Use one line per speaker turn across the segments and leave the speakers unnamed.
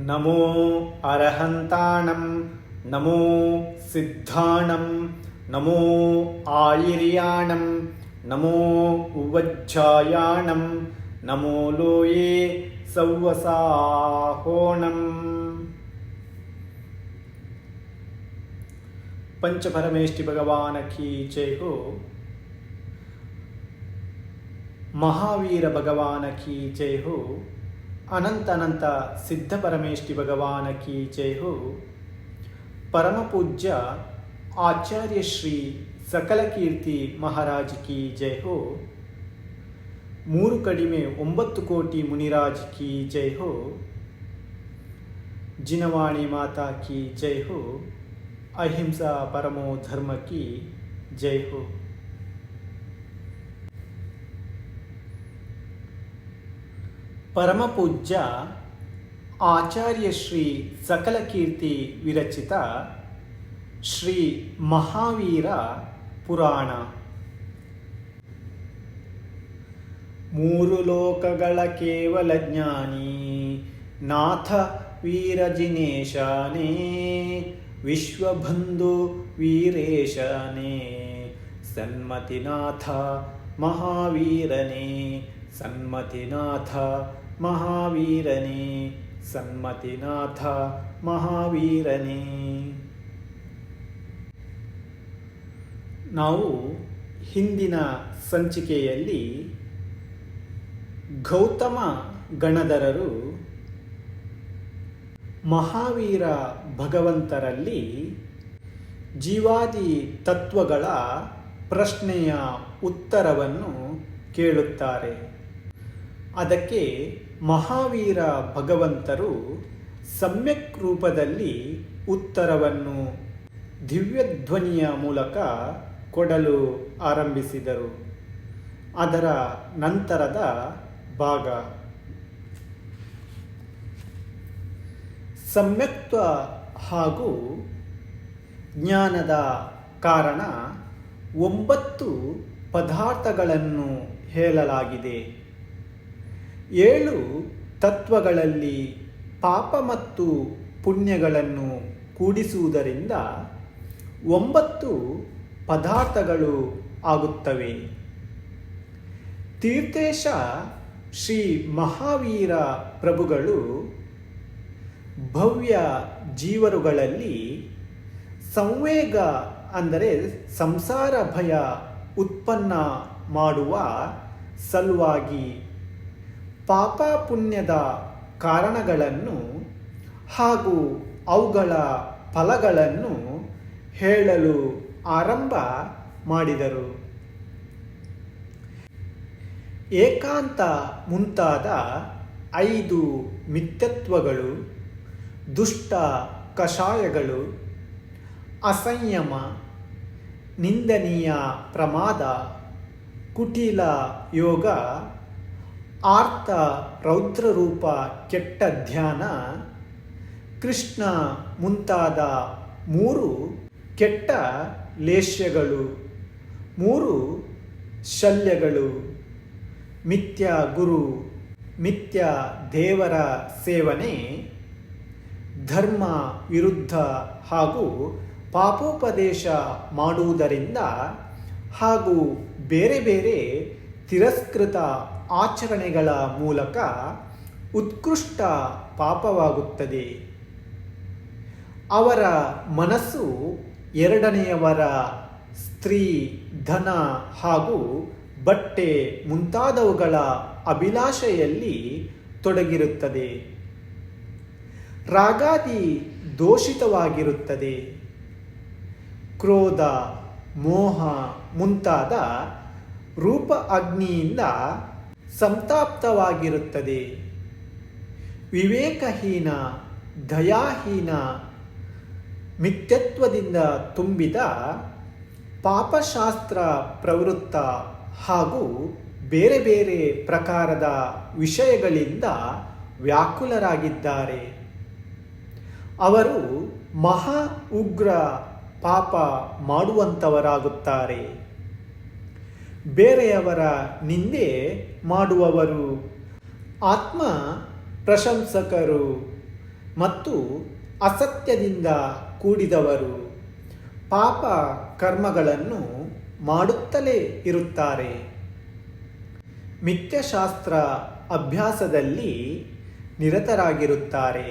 ನಮೋ ಅರಹಂತಾಣಂ ನಮೋ ಸಿದ್ಧಾಣಂ ನಮೋ ಆಯಿರ್ಯಾಣಂ ನಮೋ ಉವಜ್ಜಾಯಾಣಂ ನಮೋ ಲೋಯೇ ಸವ್ವಸಾಹೋಣಂ. पंचपरमेष्टि भगवान की जय हो. महावीर भगवान की जय हो. अनंत अनंत सिद्ध परमेष्टि भगवान की जय हो. परम पूज्य आचार्य श्री सकल कीर्ति महाराज की जय हो. मूरु कडिमे 9 कोटि मुनिराज की जय हो. जिनवाणी माता की जय हो. अहिंसा परमो धर्म की जय हो. परम पूज्य आचार्य श्री सकल कीर्ति विरचित श्री महावीर पुराण. ಮೂರು ಲೋಕಗಳ ಕೇವಲ ಜ್ಞಾನಿ ನಾಥ ವೀರ ಜಿನೇಶನೇ, ವಿಶ್ವಬಂಧು ವೀರೇಶನೇ, ಸನ್ಮತಿನಾಥ ಮಹಾವೀರನೇ, ಸನ್ಮತಿನಾಥ ಮಹಾವೀರನೇ, ಸನ್ಮತಿನಾಥ ಮಹಾವೀರನೇ. ನಾವು ಹಿಂದಿನ ಸಂಚಿಕೆಯಲ್ಲಿ ಗೌತಮ ಗಣಧರರು ಮಹಾವೀರ ಭಗವಂತರಲ್ಲಿ ಜೀವಾದಿ ತತ್ವಗಳ ಪ್ರಶ್ನೆಯ ಉತ್ತರವನ್ನು ಕೇಳುತ್ತಾರೆ. ಅದಕ್ಕೆ ಮಹಾವೀರ ಭಗವಂತರು ಸಮ್ಯಕ್ ರೂಪದಲ್ಲಿ ಉತ್ತರವನ್ನು ದಿವ್ಯಧ್ವನಿಯ ಮೂಲಕ ಕೊಡಲು ಆರಂಭಿಸಿದರು. ಅದರ ನಂತರದ ಭಾಗ ಸಮ್ಯಕ್ತ್ವ ಹಾಗೂ ಜ್ಞಾನದ ಕಾರಣ 9 ಪದಾರ್ಥಗಳನ್ನು ಹೇಳಲಾಗಿದೆ. 7 ತತ್ವಗಳಲ್ಲಿ ಪಾಪ ಮತ್ತು ಪುಣ್ಯಗಳನ್ನು ಕೂಡಿಸುವುದರಿಂದ 9 ಪದಾರ್ಥಗಳು ಆಗುತ್ತವೆ. ತೀರ್ಥೇಶ ಶ್ರೀ ಮಹಾವೀರ ಪ್ರಭುಗಳು ಭವ್ಯ ಜೀವರುಗಳಲ್ಲಿ ಸಂವೇಗ ಅಂದರೆ ಸಂಸಾರ ಭಯ ಉತ್ಪನ್ನ ಮಾಡುವ ಸಲುವಾಗಿ ಪಾಪ ಪುಣ್ಯದ ಕಾರಣಗಳನ್ನು ಹಾಗೂ ಅವುಗಳ ಫಲಗಳನ್ನು ಹೇಳಲು ಆರಂಭ ಮಾಡಿದರು. ಏಕಾಂತ ಮುಂತಾದ 5 ಮಿಥ್ಯತ್ವಗಳು, ದುಷ್ಟ ಕಷಾಯಗಳು, ಅಸಂಯಮ, ನಿಂದನೀಯ ಪ್ರಮಾದ, ಕುಟಿಲ ಯೋಗ, ಆರ್ತ ರೌದ್ರರೂಪ ಕೆಟ್ಟ ಧ್ಯಾನ, ಕೃಷ್ಣ ಮುಂತಾದ 3 ಕೆಟ್ಟ ಲೇಷ್ಯಗಳು, 3 ಶಲ್ಯಗಳು, ಮಿಥ್ಯ ಗುರು, ಮಿಥ್ಯ ದೇವರ ಸೇವನೆ, ಧರ್ಮ ವಿರುದ್ಧ ಹಾಗೂ ಪಾಪೋಪದೇಶ ಮಾಡುವುದರಿಂದ ಹಾಗೂ ಬೇರೆ ಬೇರೆ ತಿರಸ್ಕೃತ ಆಚರಣೆಗಳ ಮೂಲಕ ಉತ್ಕೃಷ್ಟ ಪಾಪವಾಗುತ್ತದೆ. ಅವರ ಮನಸ್ಸು ಎರಡನೆಯವರ ಸ್ತ್ರೀ, ಧನ ಹಾಗೂ ಬಟ್ಟೆ ಮುಂತಾದವುಗಳ ಅಭಿಲಾಷೆಯಲ್ಲಿ ತೊಡಗಿರುತ್ತದೆ. ರಾಗಾದಿ ದೋಷಿತವಾಗಿರುತ್ತದೆ. ಕ್ರೋಧ, ಮೋಹ ಮುಂತಾದ ರೂಪ ಅಗ್ನಿಯಿಂದ ಸಂತಾಪ್ತವಾಗಿರುತ್ತದೆ. ವಿವೇಕಹೀನ, ದಯಾಹೀನ, ಮಿಥ್ಯತ್ವದಿಂದ ತುಂಬಿದ, ಪಾಪಶಾಸ್ತ್ರ ಪ್ರವೃತ್ತ ಹಾಗೂ ಬೇರೆ ಬೇರೆ ಪ್ರಕಾರದ ವಿಷಯಗಳಿಂದ ವ್ಯಾಕುಲರಾಗಿದ್ದಾರೆ. ಅವರು ಮಹಾ ಉಗ್ರ ಪಾಪ ಮಾಡುವಂಥವರಾಗುತ್ತಾರೆ. ಬೇರೆಯವರ ನಿಂದೆ ಮಾಡುವವರು, ಆತ್ಮ ಪ್ರಶಂಸಕರು, ಮತ್ತು ಅಸತ್ಯದಿಂದ ಕೂಡಿದವರು ಪಾಪ ಕರ್ಮಗಳನ್ನು ಮಾಡುತ್ತಲೇ ಇರುತ್ತಾರೆ. ಮಿಥ್ಯಾಶಾಸ್ತ್ರ ಅಭ್ಯಾಸದಲ್ಲಿ ನಿರತರಾಗಿರುತ್ತಾರೆ.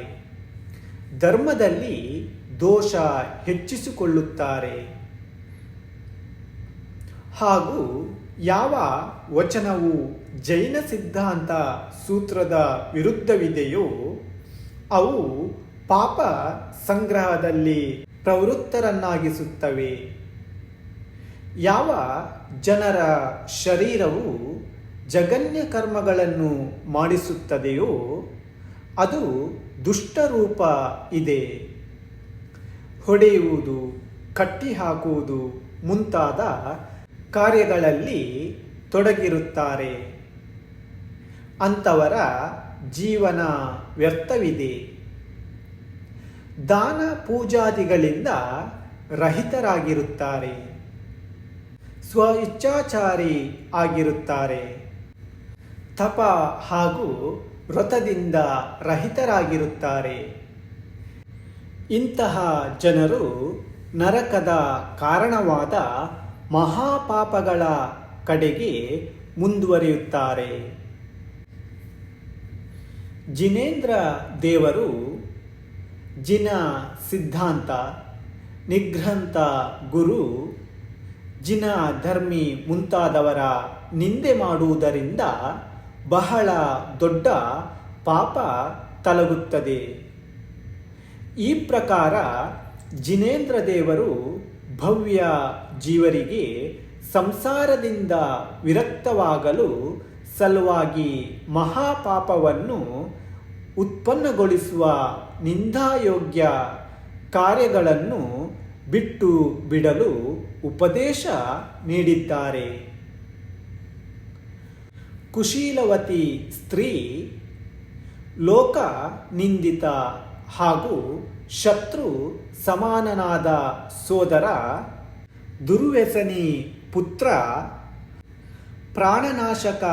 ಧರ್ಮದಲ್ಲಿ ದೋಷ ಹೆಚ್ಚಿಸಿಕೊಳ್ಳುತ್ತಾರೆ. ಹಾಗೂ ಯಾವ ವಚನವು ಜೈನ ಸಿದ್ಧಾಂತ ಸೂತ್ರದ ವಿರುದ್ಧವಿದೆಯೋ ಅವು ಪಾಪ ಸಂಗ್ರಹದಲ್ಲಿ ಪ್ರವೃತ್ತರನ್ನಾಗಿಸುತ್ತವೆ. ಯಾವ ಜನರ ಶರೀರವು ಜಘನ್ಯ ಕರ್ಮಗಳನ್ನು ಮಾಡಿಸುತ್ತದೆಯೋ ಅದು ದುಷ್ಟರೂಪ ಇದೆ. ಹೊಡೆಯುವುದು, ಕಟ್ಟಿಹಾಕುವುದು ಮುಂತಾದ ಕಾರ್ಯಗಳಲ್ಲಿ ತೊಡಗಿರುತ್ತಾರೆ. ಅಂಥವರ ಜೀವನ ವ್ಯರ್ಥವಿದೆ. ದಾನ ಪೂಜಾದಿಗಳಿಂದ ರಹಿತರಾಗಿರುತ್ತಾರೆ. ಸ್ವ ಇಚ್ಛಾಚಾರಿ ಆಗಿರುತ್ತಾರೆ. ತಪ ಹಾಗೂ ವ್ರತದಿಂದ ರಹಿತರಾಗಿರುತ್ತಾರೆ. ಇಂತಹ ಜನರು ನರಕದ ಕಾರಣವಾದ ಮಹಾಪಾಪಗಳ ಕಡೆಗೆ ಮುಂದುವರಿಯುತ್ತಾರೆ. ಜಿನೇಂದ್ರ ದೇವರು ಜಿನ ಸಿದ್ಧಾಂತ, ನಿಘ್ರಂಥ ಗುರು, ಜಿನ ಧರ್ಮಿ ಮುಂತಾದವರ ನಿಂದೆ ಮಾಡುವುದರಿಂದ ಬಹಳ ದೊಡ್ಡ ಪಾಪ ತಲುಗುತ್ತದೆ. ಈ ಪ್ರಕಾರ ಜಿನೇಂದ್ರ ದೇವರು ಭವ್ಯ ಜೀವರಿಗೆ ಸಂಸಾರದಿಂದ ವಿರಕ್ತವಾಗಲು ಸಲುವಾಗಿ ಮಹಾಪಾಪವನ್ನು ಉತ್ಪನ್ನಗೊಳಿಸುವ ನಿಂದಾಯೋಗ್ಯ ಕಾರ್ಯಗಳನ್ನು ಬಿಟ್ಟು ಬಿಡಲು ಉಪದೇಶ ನೀಡಿದ್ದಾರೆ. ಕುಶೀಲವತಿ ಸ್ತ್ರೀ ಲೋಕ ನಿಂದಿತ ಹಾಗೂ ಶತ್ರು ಸಮಾನನಾದ ಸೋದರ, ದುರ್ವ್ಯಸನಿ ಪುತ್ರ, ಪ್ರಾಣನಾಶಕ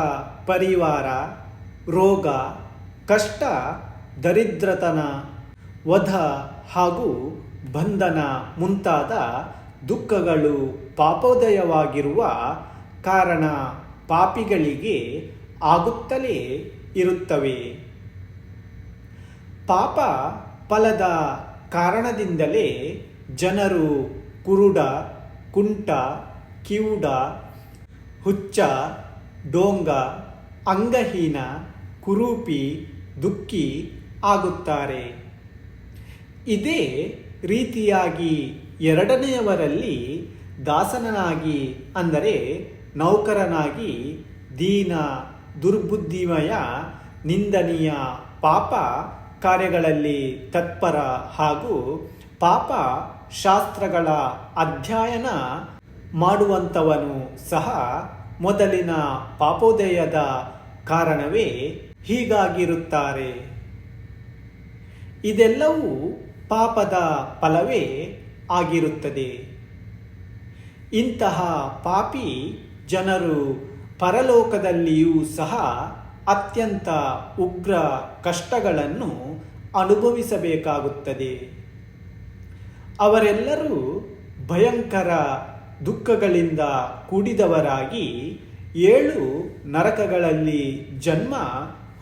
ಪರಿವಾರ, ರೋಗ, ಕಷ್ಟ, ದರಿದ್ರತನ, ವಧ ಹಾಗೂ ಬಂಧನ ಮುಂತಾದ ದುಃಖಗಳು ಪಾಪೋದಯವಾಗಿರುವ ಕಾರಣ ಪಾಪಿಗಳಿಗೆ ಆಗುತ್ತಲೇ ಇರುತ್ತವೆ. ಪಾಪ ಫಲದ ಕಾರಣದಿಂದಲೇ ಜನರು ಕುರುಡ, ಕುಂಟ, ಕಿವುಡ, ಹುಚ್ಚ, ಡೋಂಗ, ಅಂಗಹೀನ, ಕುರೂಪಿ, ದುಃಖಿ ಆಗುತ್ತಾರೆ. ಇದೇ ರೀತಿಯಾಗಿ ಎರಡನೆಯವರಲ್ಲಿ ದಾಸನಾಗಿ ಅಂದರೆ ನೌಕರನಾಗಿ, ದೀನ, ದುರ್ಬುದ್ಧಿಮಯ, ನಿಂದನೀಯ ಪಾಪ ಕಾರ್ಯಗಳಲ್ಲಿ ತತ್ಪರ ಹಾಗೂ ಪಾಪ ಶಾಸ್ತ್ರಗಳ ಅಧ್ಯಯನ ಮಾಡುವಂಥವನು ಸಹ ಮೊದಲಿನ ಪಾಪೋದಯದ ಕಾರಣವೇ ಹೀಗಾಗಿರುತ್ತಾರೆ. ಇದೆಲ್ಲವೂ ಪಾಪದ ಫಲವೇ ಆಗಿರುತ್ತದೆ. ಇಂತಹ ಪಾಪಿ ಜನರು ಪರಲೋಕದಲ್ಲಿಯೂ ಸಹ ಅತ್ಯಂತ ಉಗ್ರ ಕಷ್ಟಗಳನ್ನು ಅನುಭವಿಸಬೇಕಾಗುತ್ತದೆ. ಅವರೆಲ್ಲರೂ ಭಯಂಕರ ದುಃಖಗಳಿಂದ ಕೂಡಿದವರಾಗಿ 7 ನರಕಗಳಲ್ಲಿ ಜನ್ಮ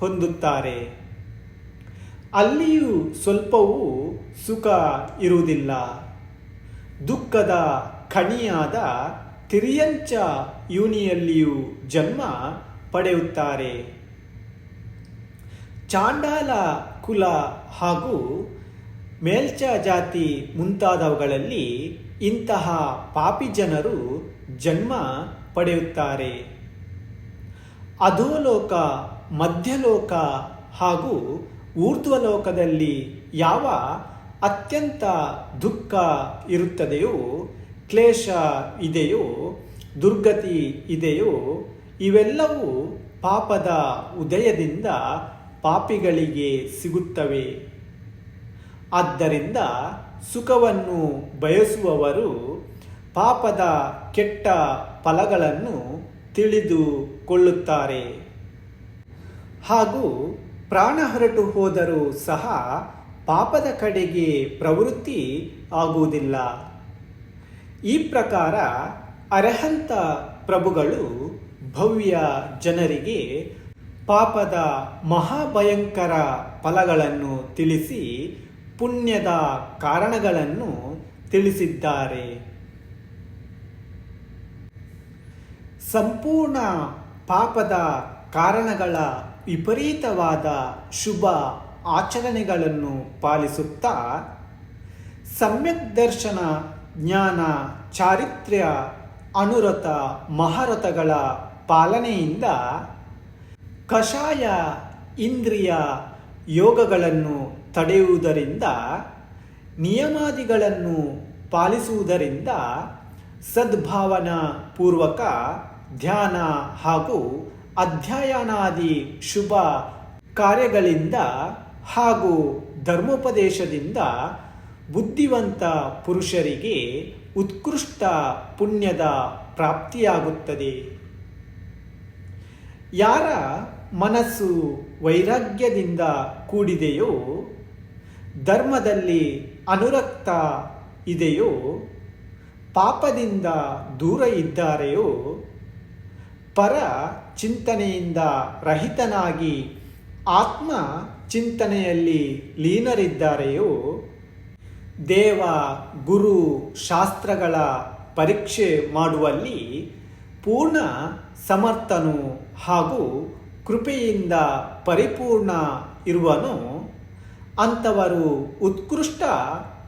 ಹೊಂದುತ್ತಾರೆ. ಅಲ್ಲಿಯೂ ಸ್ವಲ್ಪವೂ ಸುಖ ಇರುವುದಿಲ್ಲ. ದುಃಖದ ಖಣಿಯಾದ ತಿರ್ಯಂಚ ಯೋನಿಯಲ್ಲಿಯೂ ಜನ್ಮ ಪಡೆಯುತ್ತಾರೆ. ಚಾಂಡಾಲ ಕುಲ ಹಾಗೂ ಮೇಲ್ಚ ಜಾತಿ ಮುಂತಾದವುಗಳಲ್ಲಿ ಇಂತಹ ಪಾಪಿ ಜನರು ಜನ್ಮ ಪಡೆಯುತ್ತಾರೆ. ಅಧೋಲೋಕ, ಮಧ್ಯಲೋಕ ಹಾಗೂ ಊರ್ಧ್ವಲೋಕದಲ್ಲಿ ಯಾವ ಅತ್ಯಂತ ದುಃಖ ಇರುತ್ತದೆಯೋ, ಕ್ಲೇಶ ಇದೆಯೋ, ದುರ್ಗತಿ ಇದೆಯೋ ಇವೆಲ್ಲವೂ ಪಾಪದ ಉದಯದಿಂದ ಪಾಪಿಗಳಿಗೆ ಸಿಗುತ್ತವೆ. ಆದ್ದರಿಂದ ಸುಖವನ್ನು ಬಯಸುವವರು ಪಾಪದ ಕೆಟ್ಟ ಫಲಗಳನ್ನು ತಿಳಿದುಕೊಳ್ಳುತ್ತಾರೆ. ಹಾಗೂ ಪ್ರಾಣ ಹೊರಟು ಹೋದರೂ ಸಹ ಪಾಪದ ಕಡೆಗೆ ಪ್ರವೃತ್ತಿ ಆಗುವುದಿಲ್ಲ. ಈ ಪ್ರಕಾರ ಅರ್ಹಂತ ಪ್ರಭುಗಳು ಭವ್ಯ ಜನರಿಗೆ ಪಾಪದ ಮಹಾಭಯಂಕರ ಫಲಗಳನ್ನು ತಿಳಿಸಿ ಪುಣ್ಯದ ಕಾರಣಗಳನ್ನು ತಿಳಿಸಿದ್ದಾರೆ. ಸಂಪೂರ್ಣ ಪಾಪದ ಕಾರಣಗಳ ವಿಪರೀತವಾದ ಶುಭ ಆಚರಣೆಗಳನ್ನು ಪಾಲಿಸುತ್ತಾ ಸಮ್ಯಕ್ ದರ್ಶನ, ಜ್ಞಾನ, ಚಾರಿತ್ರ್ಯ, ಅನುರತ ಮಹಾರಥಗಳ ಪಾಲನೆಯಿಂದ ಕಷಾಯ ಇಂದ್ರಿಯ ಯೋಗಗಳನ್ನು ತಡೆಯುವುದರಿಂದ, ನಿಯಮಾದಿಗಳನ್ನು ಪಾಲಿಸುವುದರಿಂದ, ಸದ್ಭಾವನಾ ಪೂರ್ವಕ ಧ್ಯಾನ ಹಾಗೂ ಅಧ್ಯಯನಾದಿ ಶುಭ ಕಾರ್ಯಗಳಿಂದ ಹಾಗೂ ಧರ್ಮೋಪದೇಶದಿಂದ ಬುದ್ಧಿವಂತ ಪುರುಷರಿಗೆ ಉತ್ಕೃಷ್ಟ ಪುಣ್ಯದ ಪ್ರಾಪ್ತಿಯಾಗುತ್ತದೆ. ಯಾರ ಮನಸ್ಸು ವೈರಾಗ್ಯದಿಂದ ಕೂಡಿದೆಯೋ, ಧರ್ಮದಲ್ಲಿ ಅನುರಕ್ತ ಇದೆಯೋ, ಪಾಪದಿಂದ ದೂರ ಇದ್ದಾರೆಯೋ, ಪರ ಚಿಂತನೆಯಿಂದ ರಹಿತನಾಗಿ ಆತ್ಮ ಚಿಂತನೆಯಲ್ಲಿ ಲೀನರಿದ್ದಾರೆಯೋ, ದೇವ ಗುರು ಶಾಸ್ತ್ರಗಳ ಪರೀಕ್ಷೆ ಮಾಡುವಲ್ಲಿ ಪೂರ್ಣ ಸಮರ್ಥನು ಹಾಗೂ ಕೃಪೆಯಿಂದ ಪರಿಪೂರ್ಣ ಇರುವನು, ಅಂಥವರು ಉತ್ಕೃಷ್ಟ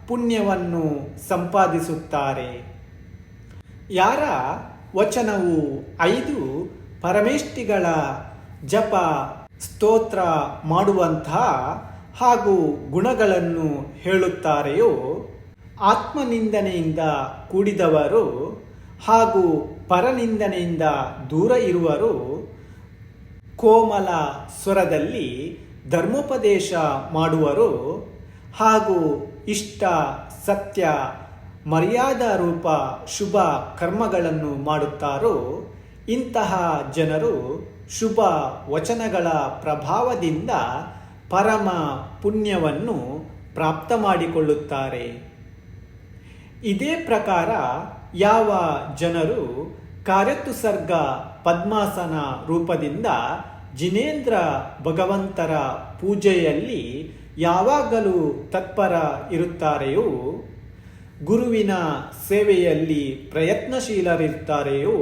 ಪುಣ್ಯವನ್ನು ಸಂಪಾದಿಸುತ್ತಾರೆ. ಯಾರ ವಚನವು 5 ಪರಮೇಷ್ಠಿಗಳ ಜಪ ಸ್ತೋತ್ರ ಮಾಡುವಂತಹ ಹಾಗೂ ಗುಣಗಳನ್ನು ಹೇಳುತ್ತಾರೆಯೋ, ಆತ್ಮನಿಂದನೆಯಿಂದ ಕೂಡಿದವರು ಹಾಗೂ ಪರನಿಂದನೆಯಿಂದ ದೂರ ಇರುವರು, ಕೋಮಲ ಸ್ವರದಲ್ಲಿ ಧರ್ಮೋಪದೇಶ ಮಾಡುವರು ಹಾಗೂ ಇಷ್ಟ, ಸತ್ಯ, ಮರ್ಯಾದಾ ರೂಪ ಶುಭ ಕರ್ಮಗಳನ್ನು ಮಾಡುತ್ತಾರೋ, ಇಂತಹ ಜನರು ಶುಭ ವಚನಗಳ ಪ್ರಭಾವದಿಂದ ಪರಮ ಪುಣ್ಯವನ್ನು ಪ್ರಾಪ್ತ ಮಾಡಿಕೊಳ್ಳುತ್ತಾರೆ. ಇದೇ ಪ್ರಕಾರ ಯಾವ ಜನರು ಕಾರ್ಯತುಸರ್ಗ ಪದ್ಮಾಸನ ರೂಪದಿಂದ ಜಿನೇಂದ್ರ ಭಗವಂತರ ಪೂಜೆಯಲ್ಲಿ ಯಾವಾಗಲೂ ತತ್ಪರ ಇರುತ್ತಾರೆಯೋ, ಗುರುವಿನ ಸೇವೆಯಲ್ಲಿ ಪ್ರಯತ್ನಶೀಲರಿರ್ತಾರೆಯೋ,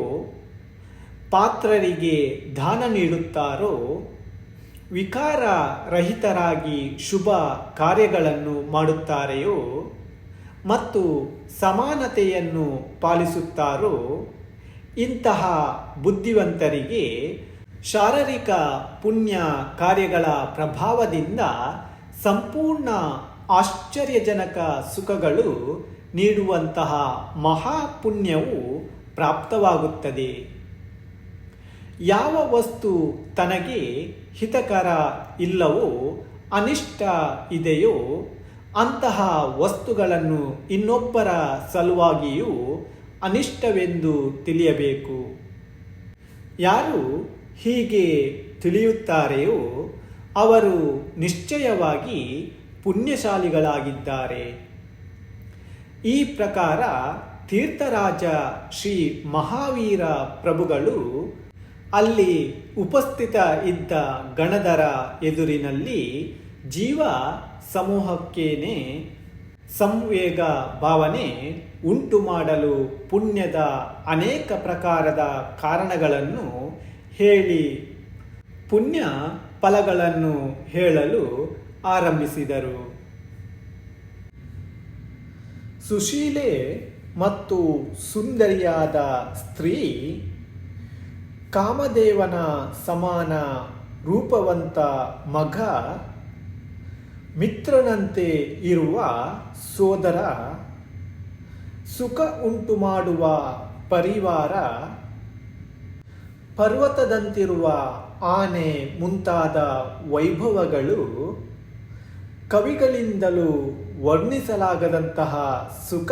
ಪಾತ್ರರಿಗೆ ದಾನ ನೀಡುತ್ತಾರೋ, ವಿಕಾರ ರಹಿತರಾಗಿ ಶುಭ ಕಾರ್ಯಗಳನ್ನು ಮಾಡುತ್ತಾರೆಯೋ ಮತ್ತು ಸಮಾನತೆಯನ್ನು ಪಾಲಿಸುತ್ತಾರೋ, ಇಂತಹ ಬುದ್ಧಿವಂತರಿಗೆ ಶಾರೀರಿಕ ಪುಣ್ಯ ಕಾರ್ಯಗಳ ಪ್ರಭಾವದಿಂದ ಸಂಪೂರ್ಣ ಆಶ್ಚರ್ಯಜನಕ ಸುಖಗಳು ನೀಡುವಂತಹ ಮಹಾಪುಣ್ಯವು ಪ್ರಾಪ್ತವಾಗುತ್ತದೆ. ಯಾವ ವಸ್ತು ತನಗೆ ಹಿತಕರ ಇಲ್ಲವೋ, ಅನಿಷ್ಟ ಇದೆಯೋ, ಅಂತಹ ವಸ್ತುಗಳನ್ನು ಇನ್ನೊಬ್ಬರ ಸಲುವಾಗಿಯೂ ಅನಿಷ್ಟವೆಂದು ತಿಳಿಯಬೇಕು. ಯಾರು ಹೀಗೆ ತಿಳಿಯುತ್ತಾರೆಯೋ ಅವರು ನಿಶ್ಚಯವಾಗಿ ಪುಣ್ಯಶಾಲಿಗಳಾಗಿದ್ದಾರೆ. ಈ ಪ್ರಕಾರ ತೀರ್ಥರಾಜ ಶ್ರೀ ಮಹಾವೀರ ಪ್ರಭುಗಳು ಅಲ್ಲಿ ಉಪಸ್ಥಿತ ಇದ್ದ ಗಣಧರ ಎದುರಿನಲ್ಲಿ ಜೀವ ಸಮೂಹಕ್ಕೇನೆ ಸಂವೇಗ ಭಾವನೆ ಉಂಟು ಮಾಡಲು ಪುಣ್ಯದ ಅನೇಕ ಪ್ರಕಾರದ ಕಾರಣಗಳನ್ನು ಹೇಳಿ ಪುಣ್ಯ ಫಲಗಳನ್ನು ಹೇಳಲು ಆರಂಭಿಸಿದರು. ಸುಶೀಲೆ ಮತ್ತು ಸುಂದರಿಯಾದ ಸ್ತ್ರೀ, ಕಾಮದೇವನ ಸಮಾನ ರೂಪವಂತ ಮಗ, ಮಿತ್ರನಂತೆ ಇರುವ ಸೋದರ, ಸುಖ ಉಂಟು ಮಾಡುವ ಪರಿವಾರ, ಪರ್ವತದಂತಿರುವ ಆನೆ ಮುಂತಾದ ವೈಭವಗಳು, ಕವಿಗಳಿಂದಲೂ ವರ್ಣಿಸಲಾಗದಂತಹ ಸುಖ,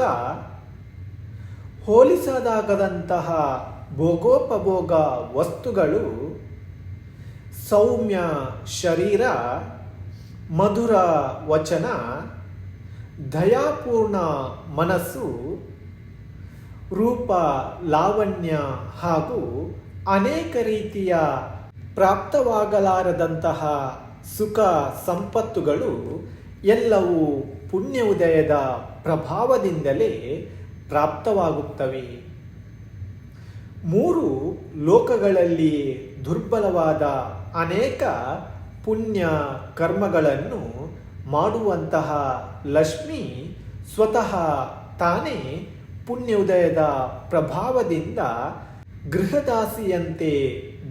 ಹೋಲಿಸದಾಗದಂತಹ ಭೋಗೋಪಭೋಗ ವಸ್ತುಗಳು, ಸೌಮ್ಯ ಶರೀರ, ಮಧುರ ವಚನ, ದಯಾಪೂರ್ಣ ಮನಸ್ಸು, ರೂಪ ಲಾವಣ್ಯ ಹಾಗೂ ಅನೇಕ ರೀತಿಯ ಪ್ರಾಪ್ತವಾಗಲಾರದಂತಹ ಸುಖ ಸಂಪತ್ತುಗಳು ಎಲ್ಲವೂ ಪುಣ್ಯ ಉದಯದ ಪ್ರಭಾವದಿಂದಲೇ ಪ್ರಾಪ್ತವಾಗುತ್ತವೆ. ಮೂರು ಲೋಕಗಳಲ್ಲಿ ದುರ್ಬಲವಾದ ಅನೇಕ ಪುಣ್ಯ ಕರ್ಮಗಳನ್ನು ಮಾಡುವಂತಹ ಲಕ್ಷ್ಮಿ ಸ್ವತಃ ತಾನೇ ಪುಣ್ಯ ಉದಯದ ಪ್ರಭಾವದಿಂದ ಗೃಹದಾಸಿಯಂತೆ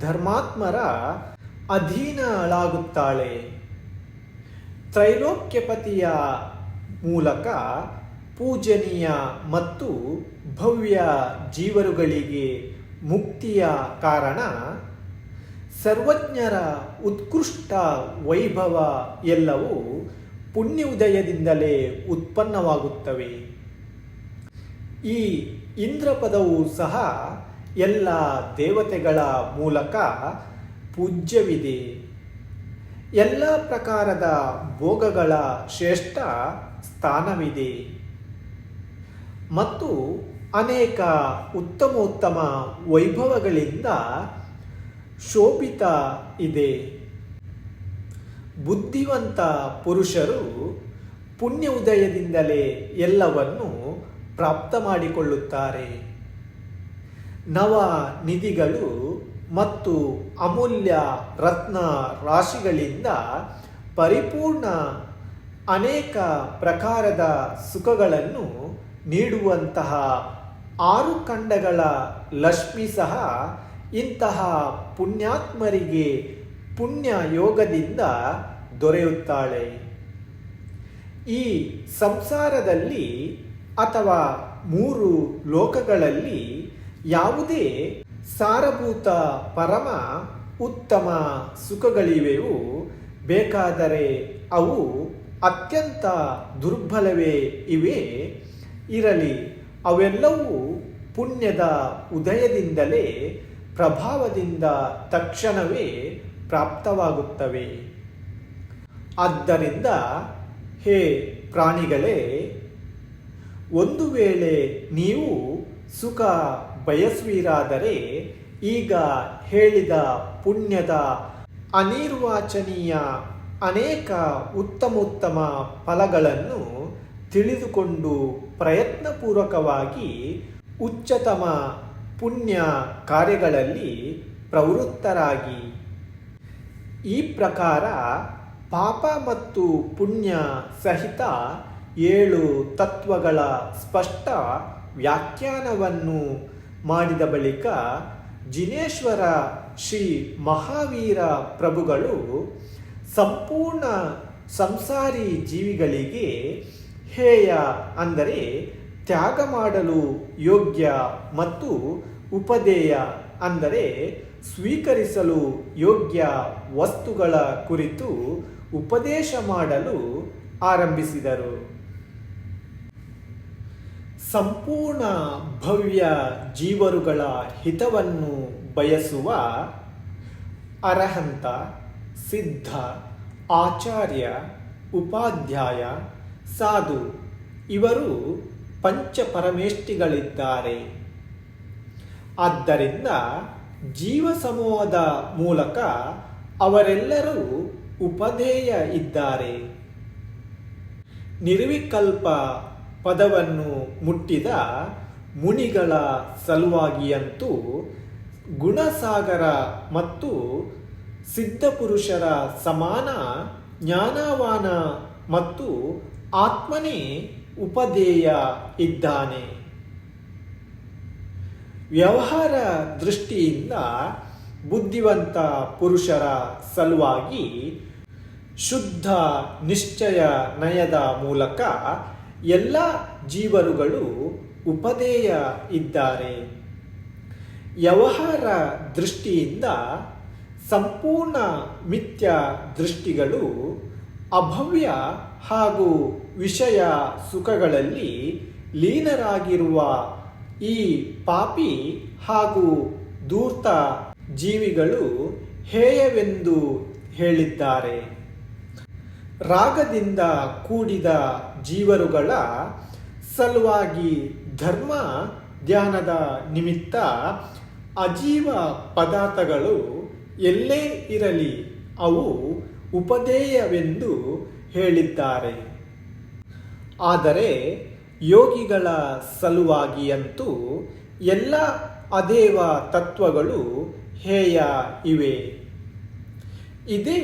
ಧರ್ಮಾತ್ಮರ ಅಧೀನಳಾಗುತ್ತಾಳೆ. ತ್ರೈಲೋಕ್ಯಪತಿಯ ಮೂಲಕ ಪೂಜನೀಯ ಮತ್ತು ಭವ್ಯ ಜೀವರುಗಳಿಗೆ ಮುಕ್ತಿಯ ಕಾರಣ, ಸರ್ವಜ್ಞರ ಉತ್ಕೃಷ್ಟ ವೈಭವ ಎಲ್ಲವೂ ಪುಣ್ಯ ಉದಯದಿಂದಲೇ ಉತ್ಪನ್ನವಾಗುತ್ತವೆ. ಈ ಇಂದ್ರಪದವು ಸಹ ಎಲ್ಲ ದೇವತೆಗಳ ಮೂಲಕ ಪೂಜ್ಯವಿದೆ. ಎಲ್ಲ ಪ್ರಕಾರದ ಭೋಗಗಳ ಶ್ರೇಷ್ಠ ಸ್ಥಾನವಿದೆ ಮತ್ತು ಅನೇಕ ಉತ್ತಮೋತ್ತಮ ವೈಭವಗಳಿಂದ ಶೋಭಿತ ಇದೆ. ಬುದ್ಧಿವಂತ ಪುರುಷರು ಪುಣ್ಯ ಉದಯದಿಂದಲೇ ಎಲ್ಲವನ್ನು ಪ್ರಾಪ್ತ ಮಾಡಿಕೊಳ್ಳುತ್ತಾರೆ. ನವ ನಿಧಿಗಳು ಮತ್ತು ಅಮೂಲ್ಯ ರತ್ನ ರಾಶಿಗಳಿಂದ ಪರಿಪೂರ್ಣ ಅನೇಕ ಪ್ರಕಾರದ ಸುಖಗಳನ್ನು ನೀಡುವಂತಹ 6 ಖಂಡಗಳ ಲಕ್ಷ್ಮಿ ಸಹ ಇಂತಹ ಪುಣ್ಯಾತ್ಮರಿಗೆ ಪುಣ್ಯ ಯೋಗದಿಂದ ದೊರೆಯುತ್ತಾಳೆ. ಈ ಸಂಸಾರದಲ್ಲಿ ಅಥವಾ 3 ಲೋಕಗಳಲ್ಲಿ ಯಾವುದೇ ಸಾರಭೂತ ಪರಮ ಉತ್ತಮ ಸುಖಗಳಿವೆಯೋ ಬೇಕಾದರೆ ಅವು ಅತ್ಯಂತ ದುರ್ಬಲವೇ ಇರಲಿ, ಅವೆಲ್ಲವೂ ಪುಣ್ಯದ ಉದಯದಿಂದಲೇ ಪ್ರಭಾವದಿಂದ ತಕ್ಷಣವೇ ಪ್ರಾಪ್ತವಾಗುತ್ತವೆ. ಆದ್ದರಿಂದ ಹೇ ಪ್ರಾಣಿಗಳೇ, ಒಂದು ವೇಳೆ ನೀವು ಸುಖ ಬಯಸುವಿರಾದರೆ ಈಗ ಹೇಳಿದ ಪುಣ್ಯದ ಅನಿರ್ವಚನೀಯ ಅನೇಕ ಉತ್ತಮೋತ್ತಮ ಫಲಗಳನ್ನು ತಿಳಿದುಕೊಂಡು ಪ್ರಯತ್ನಪೂರ್ವಕವಾಗಿ ಉಚ್ಚತಮ ಪುಣ್ಯ ಕಾರ್ಯಗಳಲ್ಲಿ ಪ್ರವೃತ್ತರಾಗಿ. ಈ ಪ್ರಕಾರ ಪಾಪ ಮತ್ತು ಪುಣ್ಯ ಸಹಿತ 7 ತತ್ವಗಳ ಸ್ಪಷ್ಟ ವ್ಯಾಖ್ಯಾನವನ್ನು ಮಾಡಿದ ಬಳಿಕ ಜಿನೇಶ್ವರ ಶ್ರೀ ಮಹಾವೀರ ಪ್ರಭುಗಳು ಸಂಪೂರ್ಣ ಸಂಸಾರಿ ಜೀವಿಗಳಿಗೆ ಹೇಯ ಅಂದರೆ ತ್ಯಾಗ ಮಾಡಲು ಯೋಗ್ಯ ಮತ್ತು ಉಪದೇಯ ಅಂದರೆ ಸ್ವೀಕರಿಸಲು ಯೋಗ್ಯ ವಸ್ತುಗಳ ಕುರಿತು ಉಪದೇಶ ಮಾಡಲು ಆರಂಭಿಸಿದರು. ಸಂಪೂರ್ಣ ಭವ್ಯ ಜೀವರುಗಳ ಹಿತವನ್ನು ಬಯಸುವ ಅರಹಂತ, ಸಿದ್ಧ, ಆಚಾರ್ಯ, ಉಪಾಧ್ಯಾಯ, ಸಾಧು ಇವರು ಪಂಚಪರಮೇಷ್ಠಿಗಳಿದ್ದಾರೆ. ಆದ್ದರಿಂದ ಜೀವ ಸಮೂಹದ ಮೂಲಕ ಅವರೆಲ್ಲರೂ ಉಪದೇಯ ಇದ್ದಾರೆ. ನಿರ್ವಿಕಲ್ಪ ಪದವನ್ನು ಮುಟ್ಟಿದ ಮುನಿಗಳ ಸಲುವಾಗಿಯಂತೂ ಗುಣಸಾಗರ ಮತ್ತು ಸಿದ್ಧಪುರುಷರ ಸಮಾನ ಜ್ಞಾನವಾನ ಮತ್ತು ಆತ್ಮನೇ ಉಪದೇಯ ಇದ್ದಾನೆ. ವ್ಯವಹಾರ ದೃಷ್ಟಿಯಿಂದ ಬುದ್ಧಿವಂತ ಪುರುಷರ ಸಲುವಾಗಿ ಶುದ್ಧ ನಿಶ್ಚಯ ನಯದ ಮೂಲಕ ಎಲ್ಲ ಜೀವರುಗಳು ಉಪದೇಯ ಇದ್ದಾರೆ. ವ್ಯವಹಾರ ದೃಷ್ಟಿಯಿಂದ ಸಂಪೂರ್ಣ ಮಿಥ್ಯ ದೃಷ್ಟಿಗಳು ಅಭವ್ಯ ಹಾಗೂ ವಿಷಯ ಸುಖಗಳಲ್ಲಿ ಲೀನರಾಗಿರುವ ಈ ಪಾಪಿ ಹಾಗೂ ಧೂರ್ತ ಜೀವಿಗಳು ಹೇಯವೆಂದು ಹೇಳಿದ್ದಾರೆ. ರಾಗದಿಂದ ಕೂಡಿದ ಜೀವರುಗಳ ಸಲುವಾಗಿ ಧರ್ಮ ಧ್ಯಾನದ ನಿಮಿತ್ತ ಅಜೀವ ಪದಾರ್ಥಗಳು ಎಲ್ಲೇ ಇರಲಿ ಅವು ಉಪದೇಯವೆಂದು ಹೇಳಿದ್ದಾರೆ. ಆದರೆ ಯೋಗಿಗಳ ಸಲುವಾಗಿಯಂತೂ ಎಲ್ಲ ಅದೇವ ತತ್ವಗಳು ಹೇಯ ಇವೆ. ಇದೇ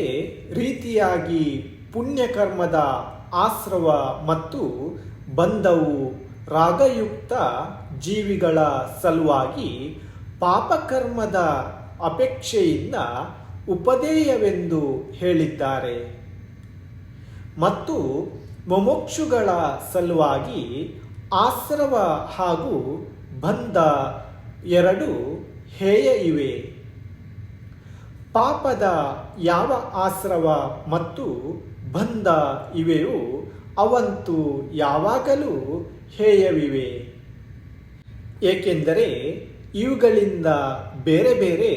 ರೀತಿಯಾಗಿ ಪುಣ್ಯಕರ್ಮದ ಆಶ್ರವ ಮತ್ತು ಬಂಧವು ರಾಗಯುಕ್ತ ಜೀವಿಗಳ ಸಲುವಾಗಿ ಪಾಪಕರ್ಮದ ಅಪೇಕ್ಷೆಯಿಂದ ಉಪದೇಯವೆಂದು ಹೇಳಿದ್ದಾರೆ. ಮತ್ತು ಮುಮುಕ್ಷುಗಳ ಸಲುವಾಗಿ ಆಶ್ರವ ಹಾಗೂ ಬಂಧ ಎರಡು ಹೇಯ ಇವೆ. ಪಾಪದ ಯಾವ ಆಶ್ರವ ಮತ್ತು ಬಂಧ ಇವೆಯೋ ಅವಂತೂ ಯಾವಾಗಲೂ ಹೇಯವಿವೆ. ಏಕೆಂದರೆ ಇವುಗಳಿಂದ ಬೇರೆ ಬೇರೆ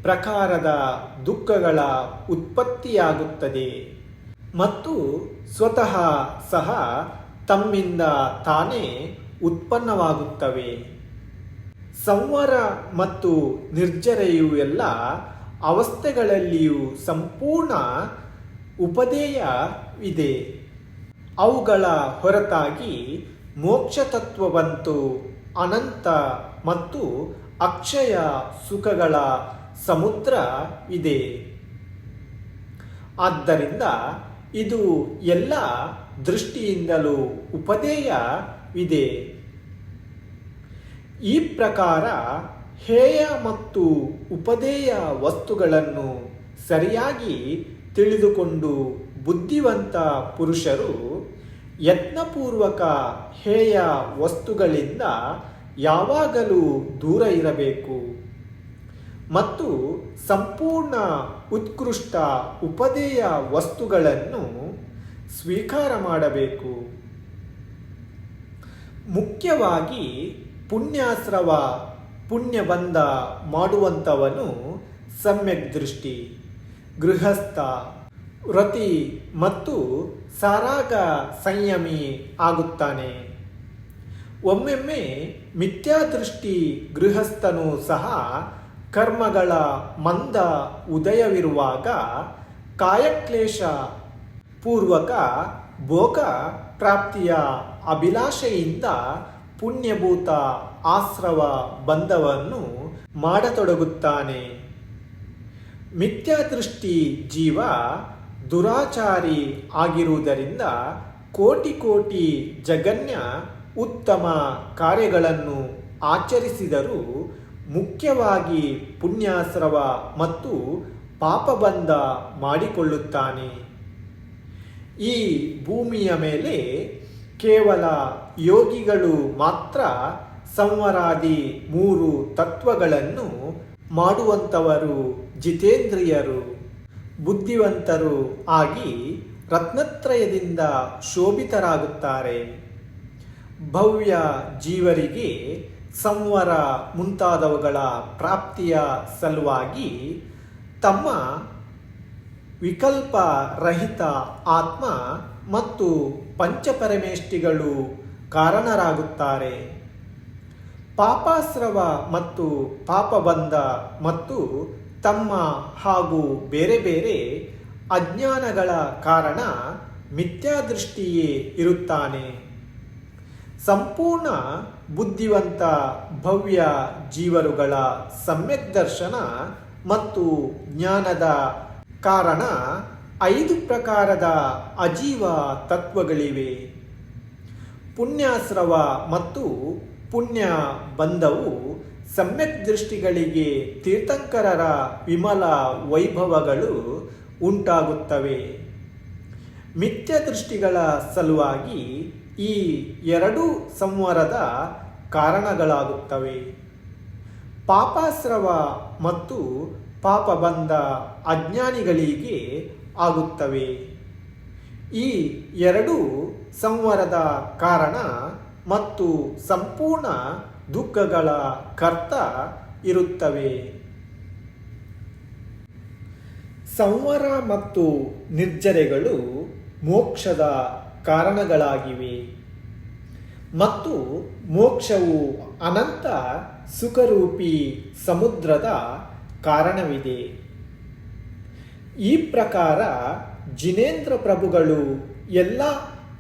ಪ್ರಕಾರದ ದುಃಖಗಳ ಉತ್ಪತ್ತಿಯಾಗುತ್ತದೆ ಮತ್ತು ಸ್ವತಃ ಸಹ ತಮ್ಮಿಂದ ತಾನೇ ಉತ್ಪನ್ನವಾಗುತ್ತವೆ. ಸಂವರ ಮತ್ತು ನಿರ್ಜರೆಯು ಎಲ್ಲ ಅವಸ್ಥೆಗಳಲ್ಲಿಯೂ ಸಂಪೂರ್ಣ ಉಪದೇಯವಿದೆ. ಅವುಗಳ ಹೊರತಾಗಿ ಮೋಕ್ಷ ತತ್ವವಂತೂ ಅನಂತ ಮತ್ತು ಅಕ್ಷಯ ಸುಖಗಳ ಸಮುದ್ರವಿದೆ. ಆದ್ದರಿಂದ ಇದು ಎಲ್ಲ ದೃಷ್ಟಿಯಿಂದಲೂ ಉಪದೇಯವಿದೆ. ಈ ಪ್ರಕಾರ ಹೇಯ ಮತ್ತು ಉಪದೇಯ ವಸ್ತುಗಳನ್ನು ಸರಿಯಾಗಿ ತಿಳಿದುಕೊಂಡು ಬುದ್ಧಿವಂತ ಪುರುಷರು ಯತ್ನಪೂರ್ವಕ ಹೇಯ ವಸ್ತುಗಳಿಂದ ಯಾವಾಗಲೂ ದೂರ ಇರಬೇಕು ಮತ್ತು ಸಂಪೂರ್ಣ ಉತ್ಕೃಷ್ಟ ಉಪದೇಯ ವಸ್ತುಗಳನ್ನು ಸ್ವೀಕಾರ ಮಾಡಬೇಕು. ಮುಖ್ಯವಾಗಿ ಪುಣ್ಯಾಶ್ರವ ಪುಣ್ಯಬಂಧ ಮಾಡುವಂಥವನು ಸಮ್ಯಕ್ ದೃಷ್ಟಿ, ಗೃಹಸ್ಥ, ವ್ರತಿ ಮತ್ತು ಸಾರಾಗ ಸಂಯಮಿ ಆಗುತ್ತಾನೆ. ಒಮ್ಮೆಮ್ಮೆ ಮಿಥ್ಯಾದೃಷ್ಟಿ ಗೃಹಸ್ಥನು ಸಹ ಕರ್ಮಗಳ ಮಂದ ಉದಯವಿರುವಾಗ ಕಾಯಕ್ಲೇಶ ಪೂರ್ವಕ ಭೋಗ ಪ್ರಾಪ್ತಿಯ ಅಭಿಲಾಷೆಯಿಂದ ಪುಣ್ಯಭೂತ ಆಶ್ರವ ಬಂಧವನ್ನು ಮಾಡತೊಡಗುತ್ತಾನೆ. ಮಿಥ್ಯಾದೃಷ್ಟಿ ಜೀವ ದುರಾಚಾರಿ ಆಗಿರುವುದರಿಂದ ಕೋಟಿ ಕೋಟಿ ಜಗನ್ಯ ಉತ್ತಮ ಕಾರ್ಯಗಳನ್ನು ಆಚರಿಸಿದರೂ ಮುಖ್ಯವಾಗಿ ಪುಣ್ಯಾಶ್ರವ ಮತ್ತು ಪಾಪಬಂಧ ಮಾಡಿಕೊಳ್ಳುತ್ತಾನೆ. ಈ ಭೂಮಿಯ ಮೇಲೆ ಕೇವಲ ಯೋಗಿಗಳು ಮಾತ್ರ ಸಂವರಾದಿ 3 ತತ್ವಗಳನ್ನು ಮಾಡುವಂಥವರು ಜಿತೇಂದ್ರಿಯರು, ಬುದ್ಧಿವಂತರು ಆಗಿ ರತ್ನತ್ರಯದಿಂದ ಶೋಭಿತರಾಗುತ್ತಾರೆ. ಭವ್ಯ ಜೀವರಿಗೆ ಸಂವರ ಮುಂತಾದವುಗಳ ಪ್ರಾಪ್ತಿಯ ಸಲುವಾಗಿ ತಮ್ಮ ವಿಕಲ್ಪ ರಹಿತ ಆತ್ಮ ಮತ್ತು ಪಂಚಪರಮೇಷ್ಠಿಗಳು ಕಾರಣರಾಗುತ್ತಾರೆ. ಪಾಪಾಶ್ರವ ಮತ್ತು ಪಾಪಬಂಧ ಮತ್ತು ತಮ್ಮ ಹಾಗೂ ಬೇರೆ ಬೇರೆ ಅಜ್ಞಾನಗಳ ಕಾರಣ ಮಿಥ್ಯಾದೃಷ್ಟಿಯೇ ಇರುತ್ತಾನೆ. ಸಂಪೂರ್ಣ ಬುದ್ಧಿವಂತ ಭವ್ಯ ಜೀವರುಗಳ ಸಮ್ಯಕ್ ದರ್ಶನ ಮತ್ತು ಜ್ಞಾನದ ಕಾರಣ 5 ಪ್ರಕಾರದ ಅಜೀವ ತತ್ವಗಳಿವೆ. ಪುಣ್ಯಾಶ್ರವ ಮತ್ತು ಪುಣ್ಯ ಬಂಧವು ಸಮ್ಯಕ್ ದೃಷ್ಟಿಗಳಿಗೆ ತೀರ್ಥಂಕರರ ವಿಮಲ ವೈಭವಗಳು ಉಂಟಾಗುತ್ತವೆ. ಮಿಥ್ಯ ದೃಷ್ಟಿಗಳ ಸಲುವಾಗಿ ಈ 2 ಸಂವರದ ಕಾರಣಗಳಾಗುತ್ತವೆ. ಪಾಪಾಶ್ರವ ಮತ್ತು ಪಾಪಬಂಧ ಅಜ್ಞಾನಿಗಳಿಗೆ ಆಗುತ್ತವೆ. ಈ 2 ಸಂವರದ ಕಾರಣ ಮತ್ತು ಸಂಪೂರ್ಣ ದುಃಖಗಳ ಕರ್ತ ಇರುತ್ತವೆ. ಸಂವರ ಮತ್ತು ನಿರ್ಜರೆಗಳು ಮೋಕ್ಷದ ಕಾರಣಗಳಾಗಿವೆ ಮತ್ತು ಮೋಕ್ಷವು ಅನಂತ ಸುಖರೂಪಿ ಸಮುದ್ರದ ಕಾರಣವಿದೆ. ಈ ಪ್ರಕಾರ ಜಿನೇಂದ್ರ ಪ್ರಭುಗಳು ಎಲ್ಲ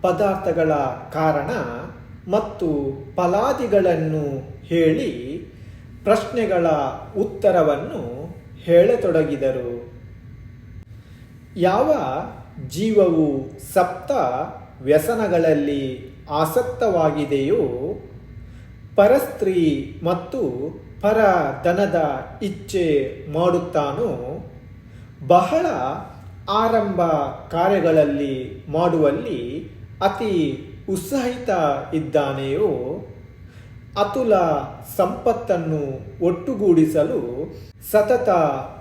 ಪದಾರ್ಥಗಳ ಕಾರಣ ಮತ್ತು ಫಲಾದಿಗಳನ್ನು ಹೇಳಿ ಪ್ರಶ್ನೆಗಳ ಉತ್ತರವನ್ನು ಹೇಳತೊಡಗಿದರು. ಯಾವ ಜೀವವು ಸಪ್ತ ವ್ಯಸನಗಳಲ್ಲಿ ಆಸಕ್ತವಾಗಿದೆಯೋ, ಪರಸ್ತ್ರೀ ಮತ್ತು ಪರ ಧನದ ಇಚ್ಛೆ ಮಾಡುತ್ತಾನೋ, ಬಹಳ ಆರಂಭ ಕಾರ್ಯಗಳಲ್ಲಿ ಮಾಡುವಲ್ಲಿ ಅತಿ ಉತ್ಸಾಹಿತ ಇದ್ದಾನೆಯೋ, ಅತುಲ ಸಂಪತ್ತನ್ನು ಒಟ್ಟುಗೂಡಿಸಲು ಸತತ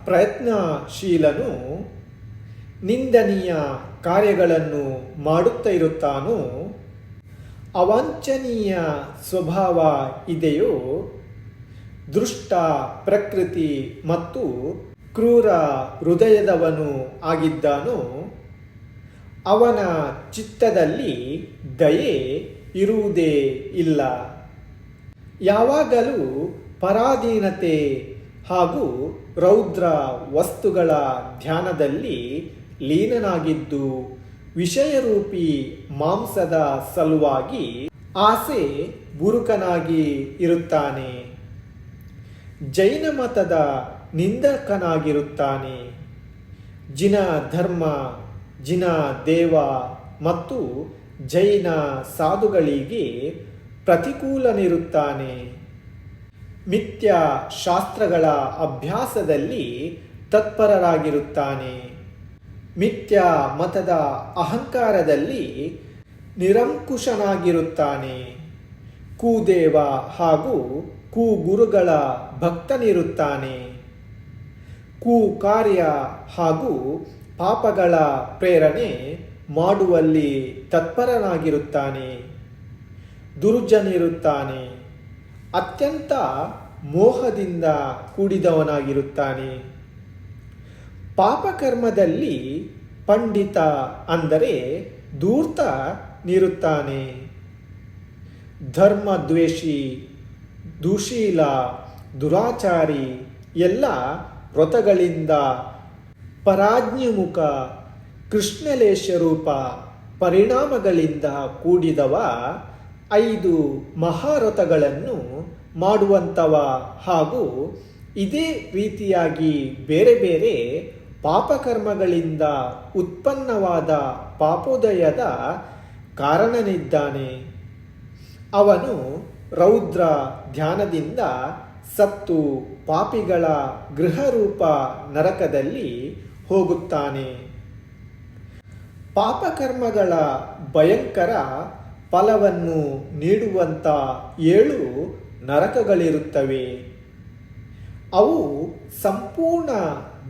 ಪ್ರಯತ್ನಶೀಲನು, ನಿಂದನೀಯ ಕಾರ್ಯಗಳನ್ನು ಮಾಡುತ್ತಾ ಇರುತ್ತಾನೋ, ಅವಾಂಛನೀಯ ಸ್ವಭಾವ ಇದೆಯೋ, ದುಷ್ಟ ಪ್ರಕೃತಿ ಮತ್ತು ಕ್ರೂರ ಹೃದಯದವನು ಆಗಿದ್ದಾನೋ, ಅವನ ಚಿತ್ತದಲ್ಲಿ ದಯೆ ಇರುವುದೇ ಇಲ್ಲ. ಯಾವಾಗಲೂ ಪರಾಧೀನತೆ ಹಾಗೂ ರೌದ್ರ ವಸ್ತುಗಳ ಧ್ಯಾನದಲ್ಲಿ ಲೀನನಾಗಿದ್ದು ವಿಷಯರೂಪಿ ಮಾಂಸದ ಸಲುವಾಗಿ ಆಸೆ ಬುರುಕನಾಗಿ ಇರುತ್ತಾನೆ. ಜೈನ ಮತದ ನಿಂದಕನಾಗಿರುತ್ತಾನೆ. ಜಿನ ಧರ್ಮ, ಜಿನ ದೇವ ಮತ್ತು ಜೈನ ಸಾಧುಗಳಿಗೆ ಪ್ರತಿಕೂಲನಿರುತ್ತಾನೆ. ಮಿಥ್ಯಾ ಶಾಸ್ತ್ರಗಳ ಅಭ್ಯಾಸದಲ್ಲಿ ತತ್ಪರರಾಗಿರುತ್ತಾನೆ. ಮಿಥ್ಯಾ ಮತದ ಅಹಂಕಾರದಲ್ಲಿ ನಿರಂಕುಶನಾಗಿರುತ್ತಾನೆ. ಕುದೇವ ಹಾಗೂ ಕುಗುರುಗಳ ಭಕ್ತನಿರುತ್ತಾನೆ. ಕುಕಾರ್ಯ ಹಾಗೂ ಪಾಪಗಳ ಪ್ರೇರಣೆ ಮಾಡುವಲ್ಲಿ ತತ್ಪರನಾಗಿರುತ್ತಾನೆ. ದುರ್ಜನಿರುತ್ತಾನೆ. ಅತ್ಯಂತ ಮೋಹದಿಂದ ಕೂಡಿದವನಾಗಿರುತ್ತಾನೆ. ಪಾಪಕರ್ಮದಲ್ಲಿ ಪಂಡಿತ ಅಂದರೆ ಧೂರ್ತನಿರುತ್ತಾನೆ. ಧರ್ಮದ್ವೇಷಿ, ದುಶೀಲ, ದುರಾಚಾರಿ, ಎಲ್ಲ ವ್ರತಗಳಿಂದ ಪರಾಜ್ಞುಮುಖ, ಕೃಷ್ಣಲೇಶರೂಪ ಪರಿಣಾಮಗಳಿಂದ ಕೂಡಿದವ, 5 ಮಹಾವ್ರತಗಳನ್ನು ಮಾಡುವಂಥವ ಹಾಗೂ ಇದೇ ರೀತಿಯಾಗಿ ಬೇರೆ ಬೇರೆ ಪಾಪಕರ್ಮಗಳಿಂದ ಉತ್ಪನ್ನವಾದ ಪಾಪೋದಯದ ಕಾರಣನಿದ್ದಾನೆ. ಅವನು ರೌದ್ರ ಧ್ಯಾನದಿಂದ ಸತ್ತು ಪಾಪಿಗಳ ಗೃಹರೂಪ ನರಕದಲ್ಲಿ ಹೋಗುತ್ತಾನೆ. ಪಾಪಕರ್ಮಗಳ ಭಯಂಕರ ಫಲವನ್ನು ನೀಡುವಂಥ 7 ನರಕಗಳಿರುತ್ತವೆ. ಅವು ಸಂಪೂರ್ಣ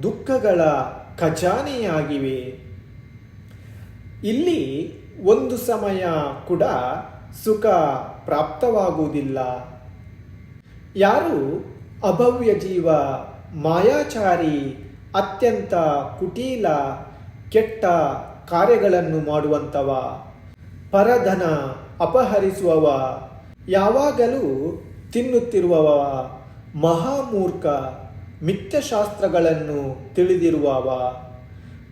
ದುಃಖಗಳ ಖಜಾನೆಯಾಗಿವೆ. ಇಲ್ಲಿ ಒಂದು ಸಮಯ ಕೂಡ ಸುಖ ಪ್ರಾಪ್ತವಾಗುವುದಿಲ್ಲ. ಯಾರು ಅಭವ್ಯ ಜೀವ, ಮಾಯಾಚಾರಿ, ಅತ್ಯಂತ ಕುಟೀಲ, ಕೆಟ್ಟ ಕಾರ್ಯಗಳನ್ನು ಮಾಡುವಂಥವ, ಪರಧನ ಅಪಹರಿಸುವವ, ಯಾವಾಗಲೂ ತಿನ್ನುತ್ತಿರುವವ, ಮಹಾಮೂರ್ಖ, ಮಿಥ್ಯಶಾಸ್ತ್ರಗಳನ್ನು ತಿಳಿದಿರುವವ,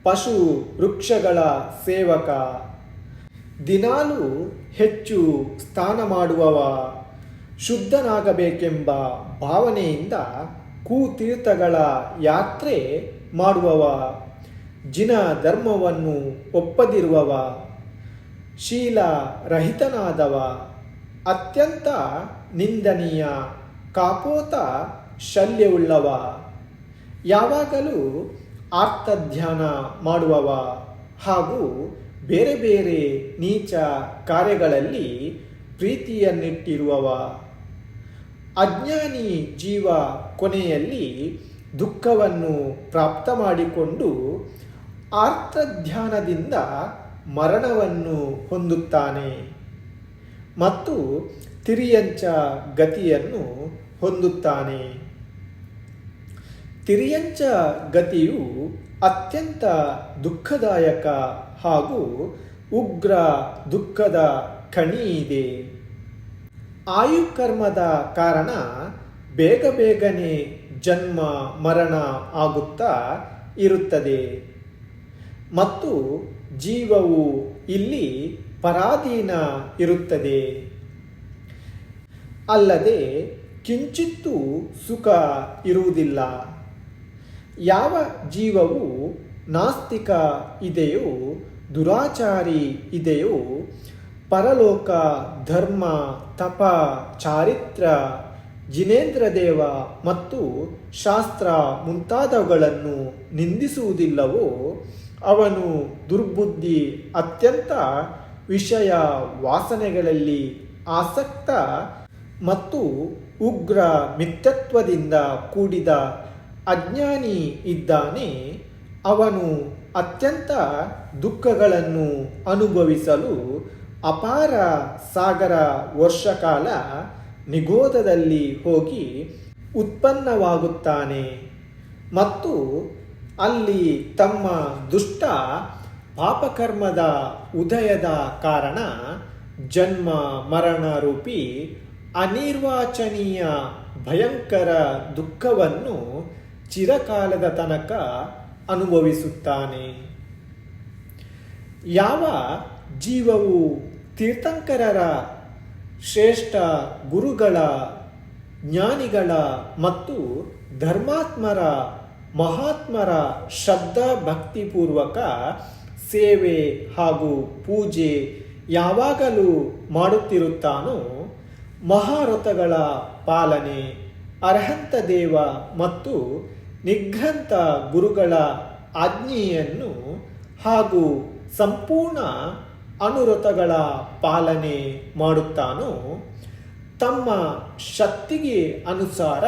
ಪಶು ವೃಕ್ಷಗಳ ಸೇವಕ, ದಿನಾಲೂ ಹೆಚ್ಚು ಸ್ನಾನ ಮಾಡುವವ, ಶುದ್ಧನಾಗಬೇಕೆಂಬ ಭಾವನೆಯಿಂದ ಕುತೀರ್ಥಗಳ ಯಾತ್ರೆ ಮಾಡುವವ, ಜಿನ ಧರ್ಮವನ್ನು ಒಪ್ಪದಿರುವವ, ಶೀಲ ರಹಿತನಾದವ, ಅತ್ಯಂತ ನಿಂದನೀಯ ಕಾಪೋತ ಶಲ್ಯವುಳ್ಳವ, ಯಾವಾಗಲೂ ಆರ್ತಧ್ಯಾನ ಮಾಡುವವ ಹಾಗೂ ಬೇರೆ ಬೇರೆ ನೀಚ ಕಾರ್ಯಗಳಲ್ಲಿ ಪ್ರೀತಿಯನ್ನಿಟ್ಟಿರುವವ, ಅಜ್ಞಾನಿ ಜೀವ ಕೊನೆಯಲ್ಲಿ ದುಃಖವನ್ನು ಪ್ರಾಪ್ತ ಮಾಡಿಕೊಂಡು ಆರ್ತಧ್ಯಾನದಿಂದ ಮರಣವನ್ನು ಹೊಂದುತ್ತಾನೆ ಮತ್ತು ತಿರ್ಯಂಚ ಗತಿಯನ್ನು ಹೊಂದುತ್ತಾನೆ. ತಿರ್ಯಂಚ ಗತಿಯು ಅತ್ಯಂತ ದುಃಖದಾಯಕ ಹಾಗೂ ಉಗ್ರ ದುಃಖದ ಖಣಿ ಇದೆ. ಆಯುಕರ್ಮದ ಕಾರಣ ಬೇಗ ಬೇಗನೆ ಜನ್ಮ ಮರಣ ಆಗುತ್ತಾ ಇರುತ್ತದೆ ಮತ್ತು ಜೀವವು ಇಲ್ಲಿ ಪರಾಧೀನ ಇರುತ್ತದೆ. ಅಲ್ಲದೆ ಕಿಂಚಿತ್ತೂ ಸುಖ ಇರುವುದಿಲ್ಲ. ಯಾವ ಜೀವವು ನಾಸ್ತಿಕ ಇದೆಯೋ, ದುರಾಚಾರಿ ಇದೆಯೋ, ಪರಲೋಕ, ಧರ್ಮ, ತಪ, ಚಾರಿತ್ರ, ಜಿನೇಂದ್ರ ದೇವ ಮತ್ತು ಶಾಸ್ತ್ರ ಮುಂತಾದವುಗಳನ್ನು ನಿಂದಿಸುವುದಿಲ್ಲವೋ ಅವನು ದುರ್ಬುದ್ಧಿ, ಅತ್ಯಂತ ವಿಷಯ ವಾಸನೆಗಳಲ್ಲಿ ಆಸಕ್ತ ಮತ್ತು ಉಗ್ರ ಮಿಥ್ಯತ್ವದಿಂದ ಕೂಡಿದ ಅಜ್ಞಾನಿ ಇದ್ದಾನೆ. ಅವನು ಅತ್ಯಂತ ದುಃಖಗಳನ್ನು ಅನುಭವಿಸಲು ಅಪಾರ ಸಾಗರ ವರ್ಷಕಾಲ ನಿಗೋಧದಲ್ಲಿ ಹೋಗಿ ಉತ್ಪನ್ನವಾಗುತ್ತಾನೆ ಮತ್ತು ಅಲ್ಲಿ ತಮ್ಮ ದುಷ್ಟ ಪಾಪಕರ್ಮದ ಉದಯದ ಕಾರಣ ಜನ್ಮ ಮರಣ ರೂಪಿ ಅನಿರ್ವಾಚನೀಯ ಭಯಂಕರ ದುಃಖವನ್ನು ಚಿರಕಾಲದ ತನಕ ಅನುಭವಿಸುತ್ತಾನೆ. ಯಾವ ಜೀವವು ತೀರ್ಥಂಕರರ, ಶ್ರೇಷ್ಠ ಗುರುಗಳ, ಜ್ಞಾನಿಗಳ ಮತ್ತು ಧರ್ಮಾತ್ಮರ, ಮಹಾತ್ಮರ ಶ್ರದ್ಧಾ ಭಕ್ತಿಪೂರ್ವಕ ಸೇವೆ ಹಾಗೂ ಪೂಜೆ ಯಾವಾಗಲೂ ಮಾಡುತ್ತಿರುತ್ತಾನೋ, ಮಹಾರಥಗಳ ಪಾಲನೆ, ಅರ್ಹಂತ ದೇವ ಮತ್ತು ನಿಘ್ರಂಥ ಗುರುಗಳ ಆಜ್ಞೆಯನ್ನು ಹಾಗೂ ಸಂಪೂರ್ಣ ಅನುರಥಗಳ ಪಾಲನೆ ಮಾಡುತ್ತಾನೋ, ತಮ್ಮ ಶಕ್ತಿಗೆ ಅನುಸಾರ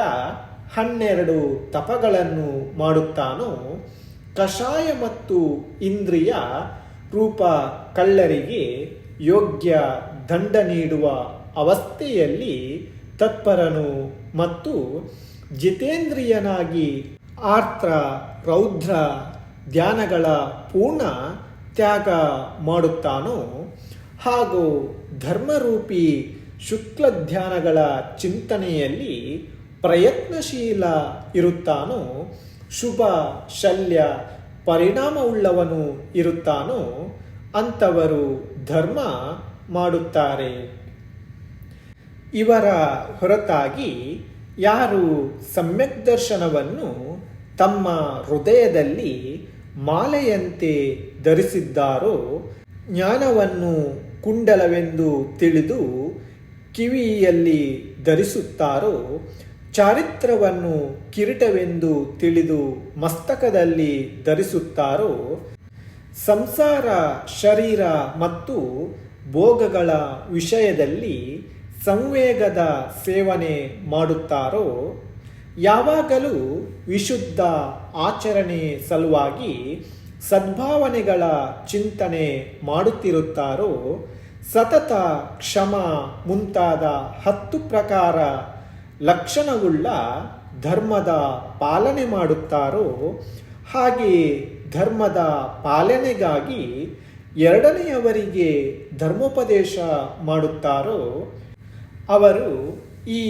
12 ತಪಗಳನ್ನು ಮಾಡುತ್ತಾನೋ, ಕಷಾಯ ಮತ್ತು ಇಂದ್ರಿಯ ರೂಪ ಕಳ್ಳರಿಗೆ ಯೋಗ್ಯ ದಂಡ ನೀಡುವ ಅವಸ್ಥೆಯಲ್ಲಿ ತತ್ಪರನು ಮತ್ತು ಜಿತೇಂದ್ರಿಯನಾಗಿ ಆರ್ತ್ರ ರೌದ್ರ ಧ್ಯಾನಗಳ ಪೂರ್ಣ ತ್ಯಾಗ ಮಾಡುತ್ತಾನೋ ಹಾಗೂ ಧರ್ಮರೂಪಿ ಶುಕ್ಲ ಧ್ಯಾನಗಳ ಚಿಂತನೆಯಲ್ಲಿ ಪ್ರಯತ್ನಶೀಲ ಇರುತ್ತಾನೋ, ಶುಭ ಶಲ್ಯ ಪರಿಣಾಮವುಳ್ಳವನು ಇರುತ್ತಾನೋ ಅಂಥವರು ಧರ್ಮ ಮಾಡುತ್ತಾರೆ. ಇವರ ಹೊರತಾಗಿ ಯಾರು ಸಮ್ಯಕ್ ದರ್ಶನವನ್ನು ತಮ್ಮ ಹೃದಯದಲ್ಲಿ ಮಾಲೆಯಂತೆ ಧರಿಸಿದ್ದಾರೋ, ಜ್ಞಾನವನ್ನು ಕುಂಡಲವೆಂದು ತಿಳಿದು ಕಿವಿಯಲ್ಲಿ ಧರಿಸುತ್ತಾರೋ, ಚಾರಿತ್ರವನ್ನು ಕಿರೀಟವೆಂದು ತಿಳಿದು ಮಸ್ತಕದಲ್ಲಿ ಧರಿಸುತ್ತಾರೋ, ಸಂಸಾರ ಶರೀರ ಮತ್ತು ಭೋಗಗಳ ವಿಷಯದಲ್ಲಿ ಸಂವೇಗದ ಸೇವನೆ ಮಾಡುತ್ತಾರೋ, ಯಾವಾಗಲೂ ವಿಶುದ್ಧ ಆಚರಣೆ ಸಲುವಾಗಿ ಸದ್ಭಾವನೆಗಳ ಚಿಂತನೆ ಮಾಡುತ್ತಿರುತ್ತಾರೋ, ಸತತ ಕ್ಷಮ ಮುಂತಾದ 10 ಪ್ರಕಾರ ಲಕ್ಷಣವುಳ್ಳ ಧರ್ಮದ ಪಾಲನೆ ಮಾಡುತ್ತಾರೋ, ಹಾಗೆಯೇ ಧರ್ಮದ ಪಾಲನೆಗಾಗಿ ಎರಡನೆಯವರಿಗೆ ಧರ್ಮೋಪದೇಶ ಮಾಡುತ್ತಾರೋ, ಅವರು ಈ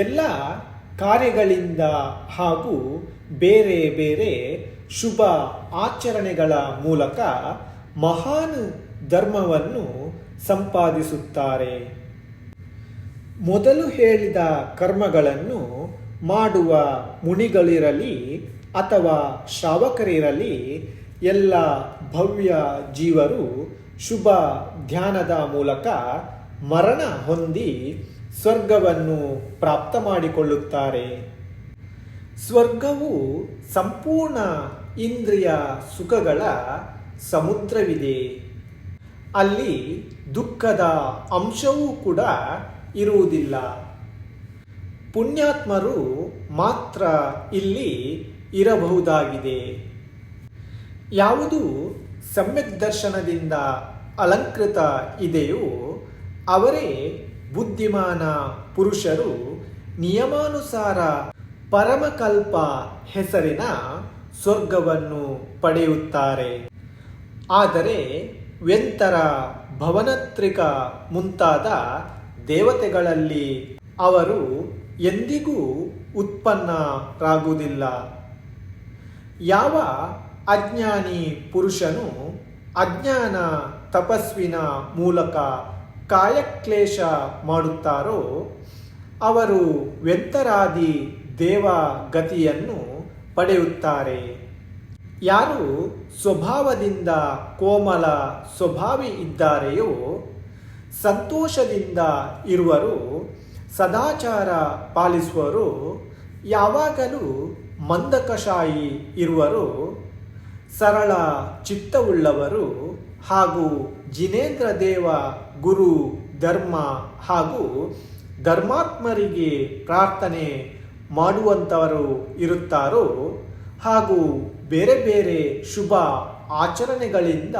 ಎಲ್ಲ ಕಾರ್ಯಗಳಿಂದ ಹಾಗೂ ಬೇರೆ ಬೇರೆ ಶುಭ ಆಚರಣೆಗಳ ಮೂಲಕ ಮಹಾನ್ ಧರ್ಮವನ್ನು ಸಂಪಾದಿಸುತ್ತಾರೆ. ಮೊದಲು ಹೇಳಿದ ಕರ್ಮಗಳನ್ನು ಮಾಡುವ ಮುನಿಗಳಿರಲಿ ಅಥವಾ ಶ್ರಾವಕರಿರಲಿ, ಎಲ್ಲ ಭವ್ಯ ಜೀವರು ಶುಭ ಧ್ಯಾನದ ಮೂಲಕ ಮರಣ ಹೊಂದಿ ಸ್ವರ್ಗವನ್ನು ಪ್ರಾಪ್ತ ಮಾಡಿಕೊಳ್ಳುತ್ತಾರೆ. ಸ್ವರ್ಗವು ಸಂಪೂರ್ಣ ಇಂದ್ರಿಯ ಸುಖಗಳ ಸಮುದ್ರವಿದೆ. ಅಲ್ಲಿ ದುಃಖದ ಅಂಶವೂ ಕೂಡ ಇರುವುದಿಲ್ಲ. ಪುಣ್ಯಾತ್ಮರು ಮಾತ್ರ ಇಲ್ಲಿ ಇರಬಹುದಾಗಿದೆ. ಯಾವುದು ಸಮ್ಯಕ್ ದರ್ಶನದಿಂದ ಅಲಂಕೃತ ಇದೆಯೋ ಅವರೇ ಬುದ್ಧಿಮಾನ ಪುರುಷರು ನಿಯಮಾನುಸಾರ ಪರಮಕಲ್ಪ ಹೆಸರಿನ ಸ್ವರ್ಗವನ್ನು ಪಡೆಯುತ್ತಾರೆ. ಆದರೆ ವ್ಯಂತರ, ಭವನತ್ರಿಕ ಮುಂತಾದ ದೇವತೆಗಳಲ್ಲಿ ಅವರು ಎಂದಿಗೂ ಉತ್ಪನ್ನರಾಗುವುದಿಲ್ಲ. ಯಾವ ಅಜ್ಞಾನಿ ಪುರುಷನು ಅಜ್ಞಾನ ತಪಸ್ವಿನ ಮೂಲಕ ಕಾಯಕ್ಲೇಶ ಮಾಡುತ್ತಾರೋ ಅವರು ವ್ಯಂತರಾದಿ ದೇವಗತಿಯನ್ನು ಪಡೆಯುತ್ತಾರೆ. ಯಾರು ಸ್ವಭಾವದಿಂದ ಕೋಮಲ ಸ್ವಭಾವಿ ಇದ್ದಾರೆಯೋ, ಸಂತೋಷದಿಂದ ಇರುವರು, ಸದಾಚಾರ ಪಾಲಿಸುವರು, ಯಾವಾಗಲೂ ಮಂದಕಶಾಯಿ ಇರುವರು, ಸರಳ ಚಿತ್ತವುಳ್ಳವರು ಹಾಗೂ ಜಿನೇಂದ್ರ ದೇವ, ಗುರು, ಧರ್ಮ ಹಾಗೂ ಧರ್ಮಾತ್ಮರಿಗೆ ಪ್ರಾರ್ಥನೆ ಮಾಡುವಂಥವರು ಇರುತ್ತಾರೋ ಹಾಗೂ ಬೇರೆ ಬೇರೆ ಶುಭ ಆಚರಣೆಗಳಿಂದ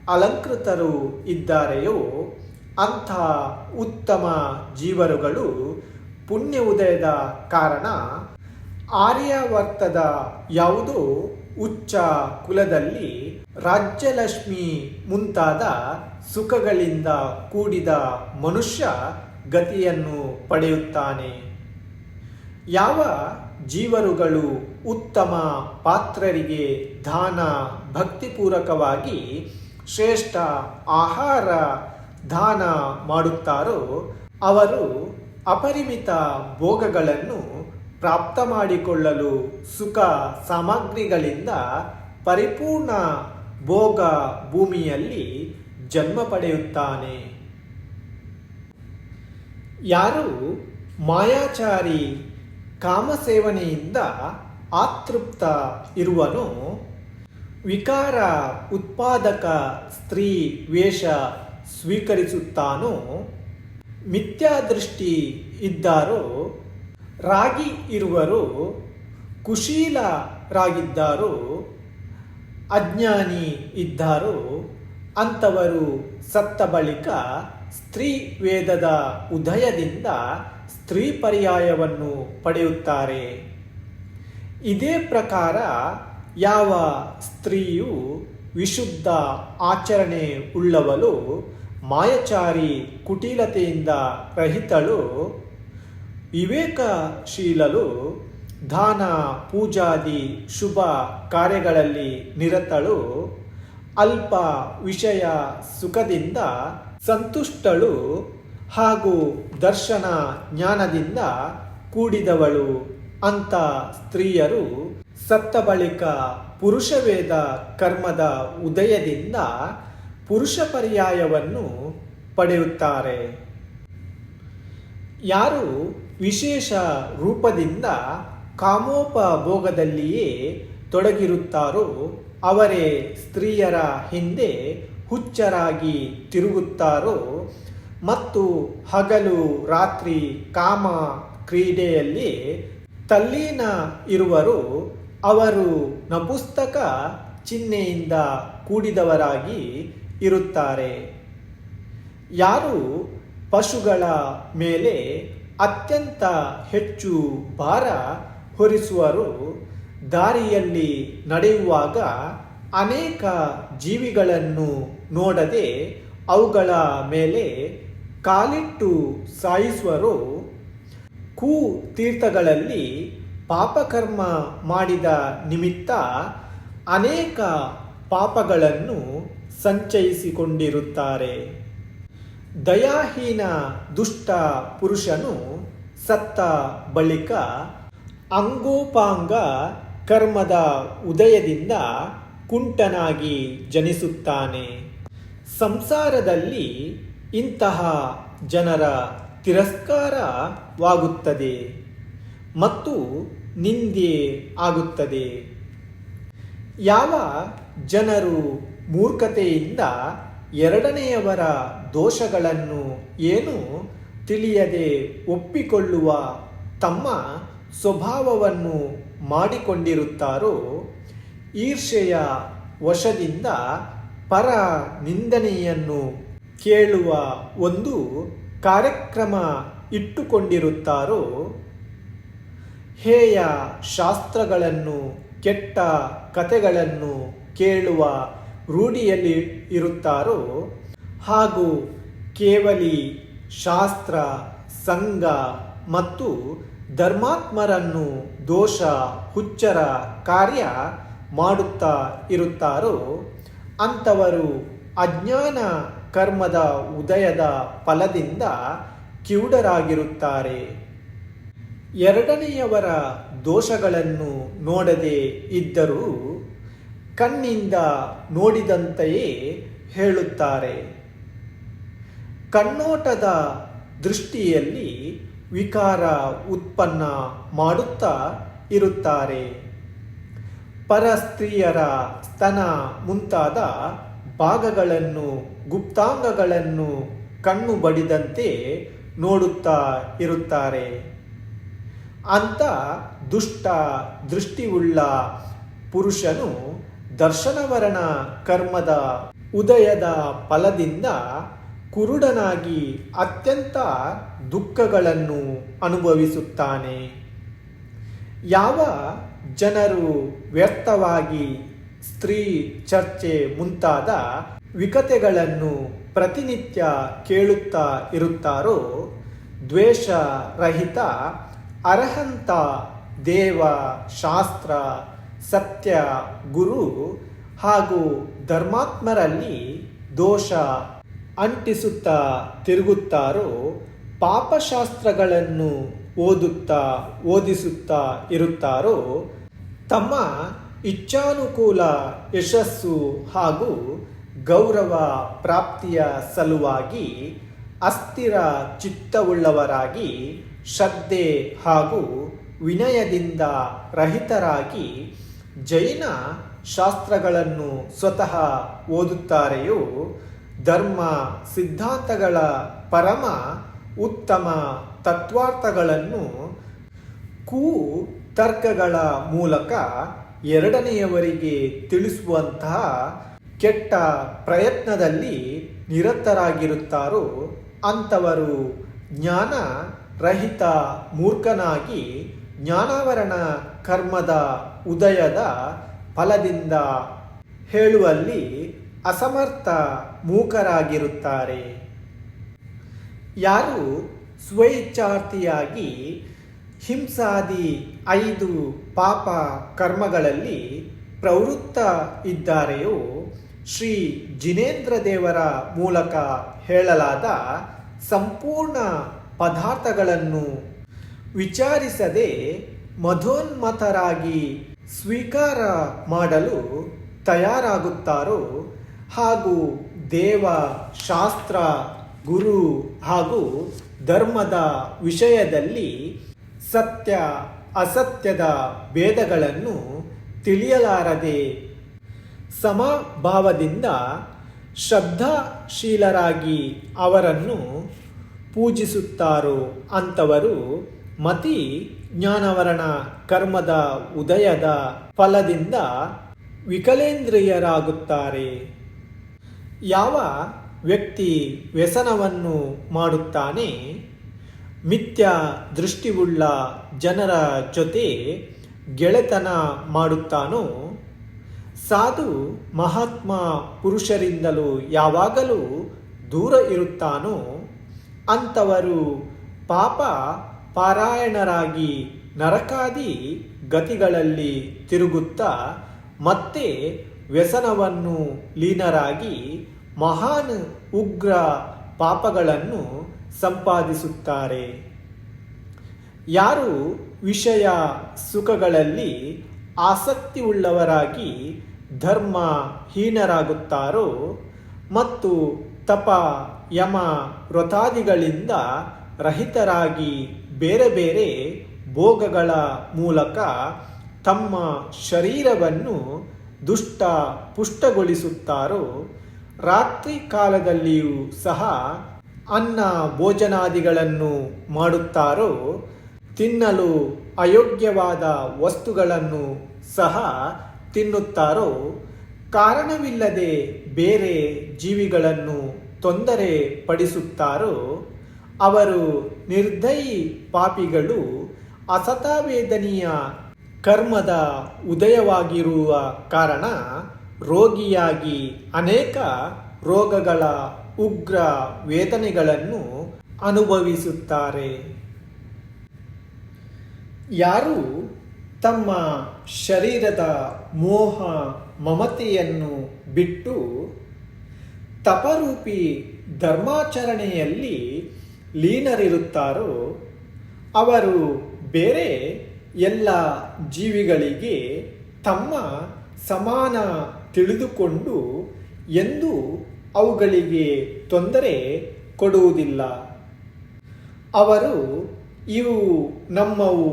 ಅಲಂಕೃತರು ಇದ್ದಾರೆಯೋ ಅಂಥ ಉತ್ತಮ ಜೀವರುಗಳು ಪುಣ್ಯ ಉದಯದ ಕಾರಣ ಆರ್ಯಾವರ್ತದ ಯಾವುದೋ ಉಚ್ಚ ಕುಲದಲ್ಲಿ ರಾಜ್ಯಲಕ್ಷ್ಮಿ ಮುಂತಾದ ಸುಖಗಳಿಂದ ಕೂಡಿದ ಮನುಷ್ಯ ಗತಿಯನ್ನು ಪಡೆಯುತ್ತಾನೆ. ಯಾವ ಜೀವರುಗಳು ಉತ್ತಮ ಪಾತ್ರರಿಗೆ ದಾನ ಭಕ್ತಿಪೂರ್ವಕವಾಗಿ ಶ್ರೇಷ್ಠ ಆಹಾರ ದಾನ ಮಾಡುತ್ತಾರೋ ಅವರು ಅಪರಿಮಿತ ಭೋಗಗಳನ್ನು ಪ್ರಾಪ್ತ ಮಾಡಿಕೊಳ್ಳಲು ಸುಖ ಸಾಮಗ್ರಿಗಳಿಂದ ಪರಿಪೂರ್ಣ ಭೋಗ ಭೂಮಿಯಲ್ಲಿ ಜನ್ಮ ಪಡೆಯುತ್ತಾನೆ. ಯಾರು ಮಾಯಾಚಾರಿ ಕಾಮಸೇವನೆಯಿಂದ ಆತೃಪ್ತ ಇರುವನೋ, ವಿಕಾರ ಉತ್ಪಾದಕ ಸ್ತ್ರೀ ವೇಷ ಸ್ವೀಕರಿಸುತ್ತಾನೋ, ಮಿಥ್ಯಾದೃಷ್ಟಿ ಇದ್ದಾರೋ, ರಾಗಿ ಇರುವರು, ಕುಶೀಲರಾಗಿದ್ದಾರೋ, ಅಜ್ಞಾನಿ ಇದ್ದಾರೋ ಅಂಥವರು ಸತ್ತ ಬಳಿಕ ಸ್ತ್ರೀ ವೇದದ ಉದಯದಿಂದ ಸ್ತ್ರೀ ಪರ್ಯಾಯವನ್ನು ಪಡೆಯುತ್ತಾರೆ. ಇದೇ ಪ್ರಕಾರ ಯಾವ ಸ್ತ್ರೀಯು ವಿಶುದ್ಧ ಆಚರಣೆ ಉಳ್ಳವಳು, ಮಾಯಚಾರಿ ಕುಟಿಲತೆಯಿಂದ ರಹಿತಳು, ವಿವೇಕಶೀಲಳು, ದಾನ ಪೂಜಾದಿ ಶುಭ ಕಾರ್ಯಗಳಲ್ಲಿ ನಿರತಳು, ಅಲ್ಪ ವಿಷಯ ಸುಖದಿಂದ ಸಂತುಷ್ಟಳು ಹಾಗೂ ದರ್ಶನ ಜ್ಞಾನದಿಂದ ಕೂಡಿದವಳು ಅಂತ ಸ್ತ್ರೀಯರು ಸತ್ತ ಬಳಿಕ ಪುರುಷವೇದ ಕರ್ಮದ ಉದಯದಿಂದ ಪುರುಷ ಪರ್ಯಾಯವನ್ನು ಪಡೆಯುತ್ತಾರೆ. ಯಾರು ವಿಶೇಷ ರೂಪದಿಂದ ಕಾಮೋಪಭೋಗದಲ್ಲಿಯೇ ತೊಡಗಿರುತ್ತಾರೋ ಅವರೇ ಸ್ತ್ರೀಯರ ಹಿಂದೆ ಹುಚ್ಚರಾಗಿ ತಿರುಗುತ್ತಾರೋ ಮತ್ತು ಹಗಲು ರಾತ್ರಿ ಕಾಮ ಕ್ರೀಡೆಯಲ್ಲಿ ತಲ್ಲೀನ ಇರುವರು, ಅವರು ನಪುಸ್ತಕ ಚಿಹ್ನೆಯಿಂದ ಕೂಡಿದವರಾಗಿ ಇರುತ್ತಾರೆ. ಯಾರು ಪಶುಗಳ ಮೇಲೆ ಅತ್ಯಂತ ಹೆಚ್ಚು ಭಾರ ಹೊರಿಸುವರು, ದಾರಿಯಲ್ಲಿ ನಡೆಯುವಾಗ ಅನೇಕ ಜೀವಿಗಳನ್ನು ನೋಡದೆ ಅವುಗಳ ಮೇಲೆ ಕಾಲಿಟ್ಟು ಸಾಯಿಸುವರು, ತೀರ್ಥಗಳಲ್ಲಿ ಪಾಪಕರ್ಮ ಮಾಡಿದ ನಿಮಿತ್ತ ಅನೇಕ ಪಾಪಗಳನ್ನು ಸಂಚಯಿಸಿಕೊಂಡಿರುತ್ತಾರೆ. ದಯಾಹೀನ ದುಷ್ಟ ಪುರುಷನು ಸತ್ತ ಬಳಿಕ ಅಂಗೋಪಾಂಗ ಕರ್ಮದ ಉದಯದಿಂದ ಕುಂಟನಾಗಿ ಜನಿಸುತ್ತಾನೆ. ಸಂಸಾರದಲ್ಲಿ ಇಂತಹ ಜನರ ತಿರಸ್ಕಾರವಾಗುತ್ತದೆ ಮತ್ತು ನಿಂದೆ ಆಗುತ್ತದೆ. ಯಾವ ಜನರು ಮೂರ್ಖತೆಯಿಂದ ಎರಡನೆಯವರ ದೋಷಗಳನ್ನು ಏನು ತಿಳಿಯದೆ ಒಪ್ಪಿಕೊಳ್ಳುವ ತಮ್ಮ ಸ್ವಭಾವವನ್ನು ಮಾಡಿಕೊಂಡಿರುತ್ತಾರೋ, ಈರ್ಷೆಯ ವಶದಿಂದ ಪರ ನಿಂದನೆಯನ್ನು ಕೇಳುವ ಒಂದು ಕಾರ್ಯಕ್ರಮ ಇಟ್ಟುಕೊಂಡಿರುತ್ತಾರೋ, ಹೇಯ ಶಾಸ್ತ್ರಗಳನ್ನು ಕೆಟ್ಟ ಕಥೆಗಳನ್ನು ಕೇಳುವ ರೂಢಿಯಲ್ಲಿ ಇರುತ್ತಾರೋ ಹಾಗೂ ಕೇವಲಿ ಶಾಸ್ತ್ರ, ಸಂಘ ಮತ್ತು ಧರ್ಮಾತ್ಮರನ್ನು ದೋಷ ಹುಚ್ಚರ ಕಾರ್ಯ ಮಾಡುತ್ತಾ ಇರುತ್ತಾರೋ ಅಂಥವರು ಅಜ್ಞಾನ ಕರ್ಮದ ಉದಯದ ಫಲದಿಂದ ಕಿವುಡರಾಗಿರುತ್ತಾರೆ. ಎರಡನೆಯವರ ದೋಷಗಳನ್ನು ನೋಡದೆ ಇದ್ದರೂ ಕಣ್ಣಿಂದ ನೋಡಿದಂತೆಯೇ ಹೇಳುತ್ತಾರೆ. ಕಣ್ಣೋಟದ ದೃಷ್ಟಿಯಲ್ಲಿ ವಿಕಾರ ಉತ್ಪನ್ನ ಮಾಡುತ್ತಾ ಇರುತ್ತಾರೆ. ಪರಸ್ತ್ರೀಯರ ಸ್ತನ ಮುಂತಾದ ಭಾಗಗಳನ್ನು, ಗುಪ್ತಾಂಗಗಳನ್ನು ಕಣ್ಣು ಬಡಿದಂತೆ ನೋಡುತ್ತಾ ಇರುತ್ತಾರೆ. ಅಂಥ ದುಷ್ಟ ದೃಷ್ಟಿಯುಳ್ಳ ಪುರುಷನು ದರ್ಶನವರಣ ಕರ್ಮದ ಉದಯದ ಫಲದಿಂದ ಕುರುಡನಾಗಿ ಅತ್ಯಂತ ದುಃಖಗಳನ್ನು ಅನುಭವಿಸುತ್ತಾನೆ. ಯಾವ ಜನರು ವ್ಯರ್ಥವಾಗಿ ಸ್ತ್ರೀ ಚರ್ಚೆ ಮುಂತಾದ ವಿಕತೆಗಳನ್ನು ಪ್ರತಿನಿತ್ಯ ಕೇಳುತ್ತಾ ಇರುತ್ತಾರೋ ದ್ವೇಷ ರಹಿತ ಅರ್ಹಂತ ದೇವ, ಶಾಸ್ತ್ರ, ಸತ್ಯ, ಗುರು ಹಾಗೂ ಧರ್ಮಾತ್ಮರಲ್ಲಿ ದೋಷ ಅಂಟಿಸುತ್ತಾ ತಿರುಗುತ್ತಾರೋ, ಪಾಪಶಾಸ್ತ್ರಗಳನ್ನು ಓದಿಸುತ್ತಾ ಇರುತ್ತಾರೋ, ತಮ್ಮ ಇಚ್ಛಾನುಕೂಲ ಯಶಸ್ಸು ಹಾಗೂ ಗೌರವ ಪ್ರಾಪ್ತಿಯ ಸಲುವಾಗಿ ಅಸ್ಥಿರ ಚಿತ್ತವುಳ್ಳವರಾಗಿ ಶ್ರದ್ಧೆ ಹಾಗೂ ವಿನಯದಿಂದ ರಹಿತರಾಗಿ ಜೈನ ಶಾಸ್ತ್ರಗಳನ್ನು ಸ್ವತಃ ಓದುತ್ತಾರೆಯೋ, ಧರ್ಮ ಸಿದ್ಧಾಂತಗಳ ಪರಮ ಉತ್ತಮ ತತ್ವಾರ್ಥಗಳನ್ನು ತರ್ಕಗಳ ಮೂಲಕ ಎರಡನೆಯವರಿಗೆ ತಿಳಿಸುವಂತಹ ಕೆಟ್ಟ ಪ್ರಯತ್ನದಲ್ಲಿ ನಿರತರಾಗಿರುತ್ತಾರೋ ಅಂಥವರು ಜ್ಞಾನ ರಹಿತ ಮೂರ್ಖನಾಗಿ ಜ್ಞಾನಾವರಣ ಕರ್ಮದ ಉದಯದ ಫಲದಿಂದ ಹೇಳುವಲ್ಲಿ ಅಸಮರ್ಥ ಮೂಕರಾಗಿರುತ್ತಾರೆ. ಯಾರು ಸ್ವಇಚ್ಛಾರ್ಥಿಯಾಗಿ ಹಿಂಸಾದಿ 5 ಪಾಪ ಕರ್ಮಗಳಲ್ಲಿ ಪ್ರವೃತ್ತ ಇದ್ದಾರೆಯೋ, ಶ್ರೀ ಜಿನೇಂದ್ರ ದೇವರ ಮೂಲಕ ಹೇಳಲಾದ ಸಂಪೂರ್ಣ ಪದಾರ್ಥಗಳನ್ನು ವಿಚಾರಿಸದೆ ಮಧೋನ್ಮತರಾಗಿ ಸ್ವೀಕಾರ ಮಾಡಲು ತಯಾರಾಗುತ್ತಾರೋ ಹಾಗೂ ದೇವ, ಶಾಸ್ತ್ರ, ಗುರು ಹಾಗೂ ಧರ್ಮದ ವಿಷಯದಲ್ಲಿ ಸತ್ಯ ಅಸತ್ಯದ ಭೇದಗಳನ್ನು ತಿಳಿಯಲಾರದೆ ಸಮಭಾವದಿಂದ ಶ್ರದ್ಧಾಶೀಲರಾಗಿ ಅವರನ್ನು ಪೂಜಿಸುತ್ತಾರೋ ಅಂಥವರು ಮತಿ ಜ್ಞಾನವರಣ ಕರ್ಮದ ಉದಯದ ಫಲದಿಂದ ವಿಕಲೇಂದ್ರಿಯರಾಗುತ್ತಾರೆ. ಯಾವ ವ್ಯಕ್ತಿ ವ್ಯಸನವನ್ನು ಮಾಡುತ್ತಾನೆ, ಮಿಥ್ಯಾ ದೃಷ್ಟಿವುಳ್ಳ ಜನರ ಜೊತೆ ಗೆಳೆತನ ಮಾಡುತ್ತಾನೋ, ಸಾಧು ಮಹಾತ್ಮ ಪುರುಷರಿಂದಲೂ ಯಾವಾಗಲೂ ದೂರ ಇರುತ್ತಾನೋ ಅಂಥವರು ಪಾಪ ಪಾರಾಯಣರಾಗಿ ನರಕಾದಿ ಗತಿಗಳಲ್ಲಿ ತಿರುಗುತ್ತಾ ಮತ್ತೆ ವ್ಯಸನವನ್ನು ಲೀನರಾಗಿ ಮಹಾನ್ ಉಗ್ರ ಪಾಪಗಳನ್ನು ಸಂಪಾದಿಸುತ್ತಾರೆ. ಯಾರು ವಿಷಯ ಸುಖಗಳಲ್ಲಿ ಆಸಕ್ತಿಯುಳ್ಳವರಾಗಿ ಧರ್ಮಹೀನರಾಗುತ್ತಾರೋ ಮತ್ತು ತಪ, ಯಮ, ವ್ರತಾದಿಗಳಿಂದ ರಹಿತರಾಗಿ ಬೇರೆ ಬೇರೆ ಭೋಗಗಳ ಮೂಲಕ ತಮ್ಮ ಶರೀರವನ್ನು ದುಷ್ಟ ಪುಷ್ಟಗೊಳಿಸುತ್ತಾರೋ, ರಾತ್ರಿ ಕಾಲದಲ್ಲಿಯೂ ಸಹ ಅನ್ನ ಭೋಜನಾದಿಗಳನ್ನು ಮಾಡುತ್ತಾರೋ, ತಿನ್ನಲು ಅಯೋಗ್ಯವಾದ ವಸ್ತುಗಳನ್ನು ಸಹ ತಿನ್ನುತ್ತಾರೋ, ಕಾರಣವಿಲ್ಲದೆ ಬೇರೆ ಜೀವಿಗಳನ್ನು ತೊಂದರೆ ಪಡಿಸುತ್ತಾರೋ ಅವರು ನಿರ್ದಯಿ ಪಾಪಿಗಳು. ಅಸತಾವೇದನೀಯ ಕರ್ಮದ ಉದಯವಾಗಿರುವ ಕಾರಣ ರೋಗಿಯಾಗಿ ಅನೇಕ ರೋಗಗಳ ಉಗ್ರ ವೇದನೆಗಳನ್ನು ಅನುಭವಿಸುತ್ತಾರೆ. ಯಾರು ತಮ್ಮ ಶರೀರದ ಮೋಹ ಮಮತೆಯನ್ನು ಬಿಟ್ಟು ತಪರೂಪಿ ಧರ್ಮಾಚರಣೆಯಲ್ಲಿ ಲೀನರಿರುತ್ತಾರೋ ಅವರು ಬೇರೆ ಎಲ್ಲ ಜೀವಿಗಳಿಗೆ ತಮ್ಮ ಸಮಾನ ತಿಳಿದುಕೊಂಡು ಎಂದೂ ಅವುಗಳಿಗೆ ತೊಂದರೆ ಕೊಡುವುದಿಲ್ಲ. ಅವರು ಇವು ನಮ್ಮವು,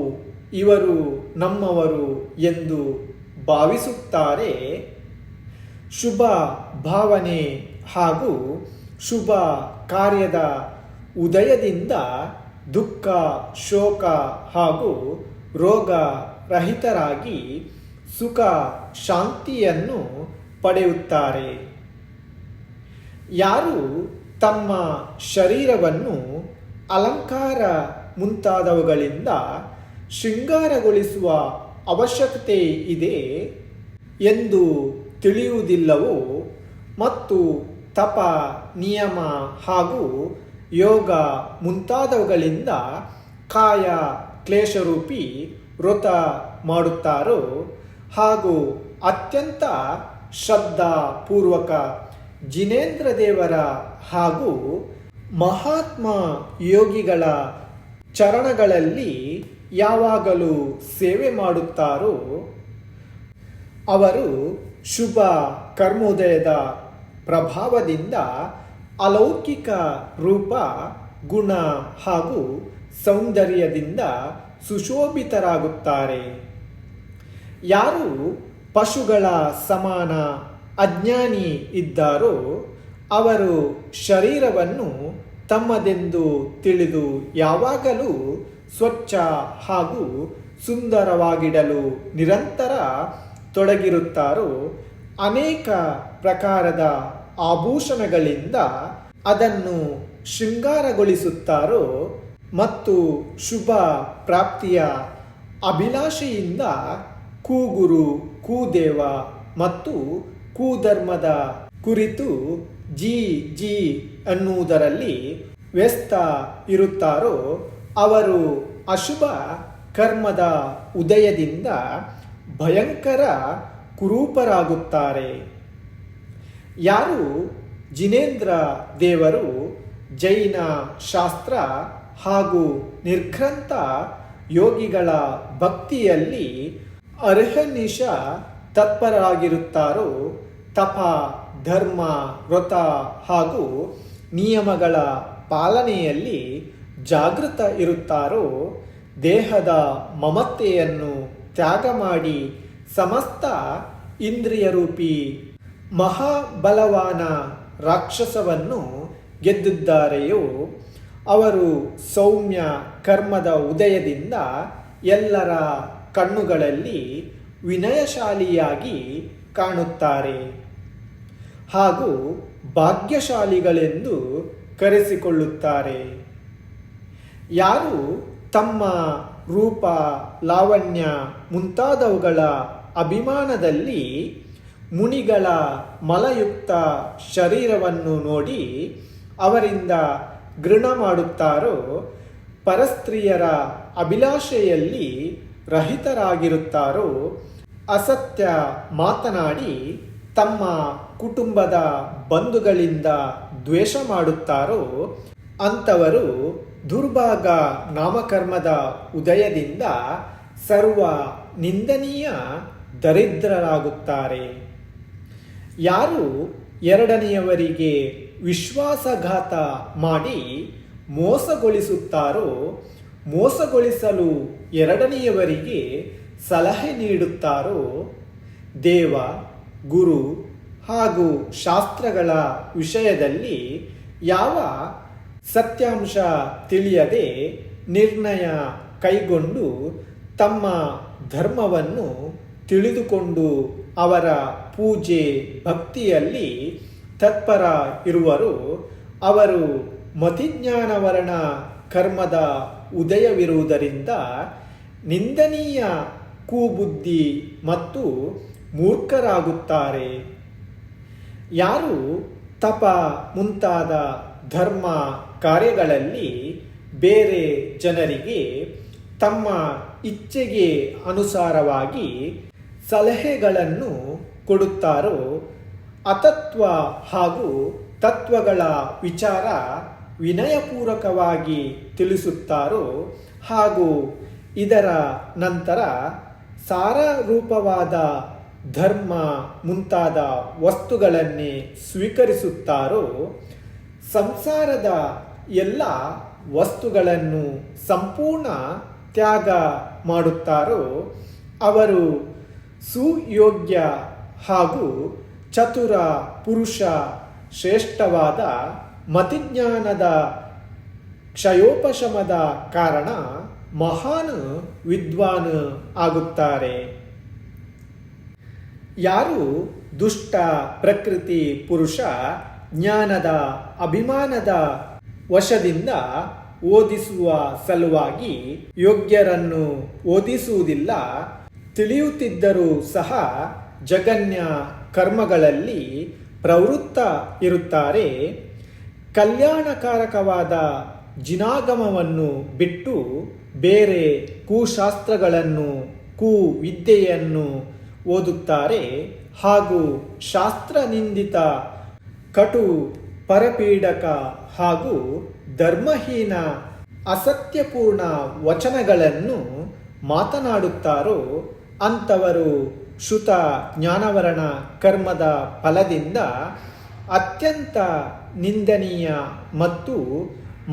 ಇವರು ನಮ್ಮವರು ಎಂದು ಭಾವಿಸುತ್ತಾರೆ. ಶುಭ ಭಾವನೆ ಹಾಗೂ ಶುಭ ಕಾರ್ಯದ ಉದಯದಿಂದ ದುಃಖ, ಶೋಕ ಹಾಗೂ ರೋಗ ರಹಿತರಾಗಿ ಸುಖ ಶಾಂತಿಯನ್ನು ಪಡೆಯುತ್ತಾರೆ. ಯಾರು ತಮ್ಮ ಶರೀರವನ್ನು ಅಲಂಕಾರ ಮುಂತಾದವುಗಳಿಂದ ಶೃಂಗಾರಗೊಳಿಸುವ ಅವಶ್ಯಕತೆ ಇದೆ ಎಂದು ತಿಳಿಯುವುದಿಲ್ಲವೋ ಮತ್ತು ತಪ, ನಿಯಮ ಹಾಗೂ ಯೋಗ ಮುಂತಾದವುಗಳಿಂದ ಕಾಯ ಕ್ಲೇಶರೂಪಿ ವ್ರತ ಮಾಡುತ್ತಾರೋ ಹಾಗೂ ಅತ್ಯಂತ ಶ್ರದ್ಧಾಪೂರ್ವಕ ಜಿನೇಂದ್ರ ದೇವರ ಹಾಗೂ ಮಹಾತ್ಮ ಯೋಗಿಗಳ ಚರಣಗಳಲ್ಲಿ ಯಾವಾಗಲೂ ಸೇವೆ ಮಾಡುತ್ತಾರೋ ಅವರು ಶುಭ ಕರ್ಮೋದಯದ ಪ್ರಭಾವದಿಂದ ಅಲೌಕಿಕ ರೂಪ, ಗುಣ ಹಾಗೂ ಸೌಂದರ್ಯದಿಂದ ಸುಶೋಭಿತರಾಗುತ್ತಾರೆ. ಯಾರು ಪಶುಗಳ ಸಮಾನ ಅಜ್ಞಾನಿ ಇದ್ದಾರೋ ಅವರು ಶರೀರವನ್ನು ತಮ್ಮದೆಂದು ತಿಳಿದು ಯಾವಾಗಲೂ ಸ್ವಚ್ಛ ಹಾಗೂ ಸುಂದರವಾಗಿಡಲು ನಿರಂತರ ತೊಡಗಿರುತ್ತಾರೋ ಅನೇಕ ಪ್ರಕಾರದ ಆಭೂಷಣಗಳಿಂದ ಅದನ್ನು ಶೃಂಗಾರಗೊಳಿಸುತ್ತಾರೋ ಮತ್ತು ಶುಭ ಪ್ರಾಪ್ತಿಯ ಅಭಿಲಾಷೆಯಿಂದ ಕೂಗುರು, ಕೂದೇವ ಮತ್ತು ಕೂಧರ್ಮದ ಕುರಿತು ಜಿ ಜಿ ಅನ್ನುವುದರಲ್ಲಿ ವ್ಯಸ್ತ ಇರುತ್ತಾರೋ ಅವರು ಅಶುಭ ಕರ್ಮದ ಉದಯದಿಂದ ಭಯಂಕರ ಕುರೂಪರಾಗುತ್ತಾರೆ. ಯಾರು ಜಿನೇಂದ್ರ ದೇವರು ಜೈನ ಶಾಸ್ತ್ರ ಹಾಗೂ ನಿರ್ಘ್ರಂಥ ಯೋಗಿಗಳ ಭಕ್ತಿಯಲ್ಲಿ ಅರ್ಹನಿಶ ತತ್ಪರರಾಗಿರುತ್ತಾರೋ, ತಪ, ಧರ್ಮ, ವ್ರತ ಹಾಗೂ ನಿಯಮಗಳ ಪಾಲನೆಯಲ್ಲಿ ಜಾಗೃತ ಇರುತ್ತಾರೋ, ದೇಹದ ಮಮತೆಯನ್ನು ತ್ಯಾಗ ಮಾಡಿ ಸಮಸ್ತ ಇಂದ್ರಿಯರೂಪಿ ಮಹಾಬಲವಾನ ರಾಕ್ಷಸವನ್ನು ಗೆದ್ದಿದ್ದಾರೆಯೋ ಅವರು ಸೌಮ್ಯ ಕರ್ಮದ ಉದಯದಿಂದ ಎಲ್ಲರ ಕಣ್ಣುಗಳಲ್ಲಿ ವಿನಯಶಾಲಿಯಾಗಿ ಕಾಣುತ್ತಾರೆ ಹಾಗೂ ಭಾಗ್ಯಶಾಲಿಗಳೆಂದು ಕರೆಸಿಕೊಳ್ಳುತ್ತಾರೆ. ಯಾರು ತಮ್ಮ ರೂಪ, ಲಾವಣ್ಯ ಮುಂತಾದವುಗಳ ಅಭಿಮಾನದಲ್ಲಿ ಮುನಿಗಳ ಮಲಯುಕ್ತ ಶರೀರವನ್ನು ನೋಡಿ ಅವರಿಂದ ಗೃಣ ಮಾಡುತ್ತಾರೋ, ಪರಸ್ತ್ರೀಯರ ಅಭಿಲಾಷೆಯಲ್ಲಿ ರಹಿತರಾಗಿರುತ್ತಾರೋ, ಅಸತ್ಯ ಮಾತನಾಡಿ ತಮ್ಮ ಕುಟುಂಬದ ಬಂಧುಗಳಿಂದ ದ್ವೇಷ ಮಾಡುತ್ತಾರೋ ಅಂಥವರು ದುರ್ಭಾಗ ನಾಮಕರ್ಮದ ಉದಯದಿಂದ ಸರ್ವ ನಿಂದನೀಯ ದರಿದ್ರರಾಗುತ್ತಾರೆ. ಯಾರು ಎರಡನೆಯವರಿಗೆ ವಿಶ್ವಾಸಘಾತ ಮಾಡಿ ಮೋಸಗೊಳಿಸುತ್ತಾರೋ, ಮೋಸಗೊಳಿಸಲು ಎರಡನೆಯವರಿಗೆ ಸಲಹೆ ನೀಡುತ್ತಾರೋ, ದೇವ, ಗುರು ಹಾಗೂ ಶಾಸ್ತ್ರಗಳ ವಿಷಯದಲ್ಲಿ ಯಾವ ಸತ್ಯಾಂಶ ತಿಳಿಯದೆ ನಿರ್ಣಯ ಕೈಗೊಂಡು ತಮ್ಮ ಧರ್ಮವನ್ನು ತಿಳಿದುಕೊಂಡು ಅವರ ಪೂಜೆ ಭಕ್ತಿಯಲ್ಲಿ ತತ್ಪರ ಇರುವರು, ಅವರು ಮತಿಜ್ಞಾನವರ್ಣ ಕರ್ಮದ ಉದಯವಿರುವುದರಿಂದ ನಿಂದನೀಯ ಕುಬುದ್ಧಿ ಮತ್ತು ಮೂರ್ಖರಾಗುತ್ತಾರೆ. ಯಾರು ತಪ ಮುಂತಾದ ಧರ್ಮ ಕಾರ್ಯಗಳಲ್ಲಿ ಬೇರೆ ಜನರಿಗೆ ತಮ್ಮ ಇಚ್ಛೆಗೆ ಅನುಸಾರವಾಗಿ ಸಲಹೆಗಳನ್ನು ಕೊಡುತ್ತಾರೋ, ಅತತ್ವ ಹಾಗೂ ತತ್ವಗಳ ವಿಚಾರ ವಿನಯಪೂರ್ವಕವಾಗಿ ತಿಳಿಸುತ್ತಾರೋ ಹಾಗೂ ಇದರ ನಂತರ ಸಾರರೂಪವಾದ ಧರ್ಮ ಮುಂತಾದ ವಸ್ತುಗಳನ್ನೇ ಸ್ವೀಕರಿಸುತ್ತಾರೋ, ಸಂಸಾರದ ಎಲ್ಲ ವಸ್ತುಗಳನ್ನು ಸಂಪೂರ್ಣ ತ್ಯಾಗ ಮಾಡುತ್ತಾರೋ ಅವರು ಸುಯೋಗ್ಯ ಹಾಗೂ ಚತುರ ಪುರುಷ, ಶ್ರೇಷ್ಠವಾದ ಮತಿಜ್ಞಾನದ ಕ್ಷಯೋಪಶಮದ ಕಾರಣ ಮಹಾನ್ ವಿದ್ವಾನ್ ಆಗುತ್ತಾರೆ. ಯಾರು ದುಷ್ಟ ಪ್ರಕೃತಿ ಪುರುಷ ಜ್ಞಾನದ ಅಭಿಮಾನದ ವಶದಿಂದ ಓದಿಸುವ ಸಲುವಾಗಿ ಯೋಗ್ಯರನ್ನು ಓದಿಸುವುದಿಲ್ಲ, ತಿಳಿಯುತ್ತಿದ್ದರೂ ಸಹ ಜಗನ್ಯ ಕರ್ಮಗಳಲ್ಲಿ ಪ್ರವೃತ್ತ ಇರುತ್ತಾರೆ, ಕಲ್ಯಾಣಕಾರಕವಾದ ಜಿನಾಗಮವನ್ನು ಬಿಟ್ಟು ಬೇರೆ ಕುಶಾಸ್ತ್ರಗಳನ್ನು ಕುವಿದ್ಯೆಯನ್ನು ಓದುತ್ತಾರೆ ಹಾಗೂ ಶಾಸ್ತ್ರನಿಂದಿತ ಕಟು ಪರಪೀಡಕ ಹಾಗೂ ಧರ್ಮಹೀನ ಅಸತ್ಯಪೂರ್ಣ ವಚನಗಳನ್ನು ಮಾತನಾಡುತ್ತಾರೋ ಅಂಥವರು ಶ್ರುತ ಜ್ಞಾನವರಣ ಕರ್ಮದ ಫಲದಿಂದ ಅತ್ಯಂತ ನಿಂದನೀಯ ಮತ್ತು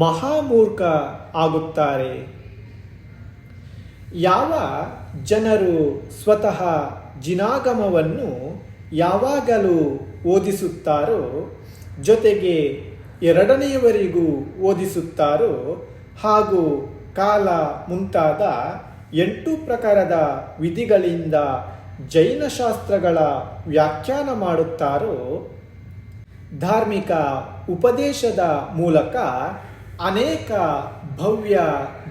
ಮಹಾಮೂರ್ಖ ಆಗುತ್ತಾರೆ. ಯಾವ ಜನರು ಸ್ವತಃ ಜಿನಾಗಮವನ್ನು ಯಾವಾಗಲೂ ಓದಿಸುತ್ತಾರೋ, ಜೊತೆಗೆ ಎರಡನೆಯವರಿಗೂ ಓದಿಸುತ್ತಾರೋ ಹಾಗೂ ಕಾಲ ಮುಂತಾದ 8 ಪ್ರಕಾರದ ವಿಧಿಗಳಿಂದ ಜೈನಶಾಸ್ತ್ರಗಳ ವ್ಯಾಖ್ಯಾನ ಮಾಡುತ್ತಾರೋ, ಧಾರ್ಮಿಕ ಉಪದೇಶದ ಮೂಲಕ ಅನೇಕ ಭವ್ಯ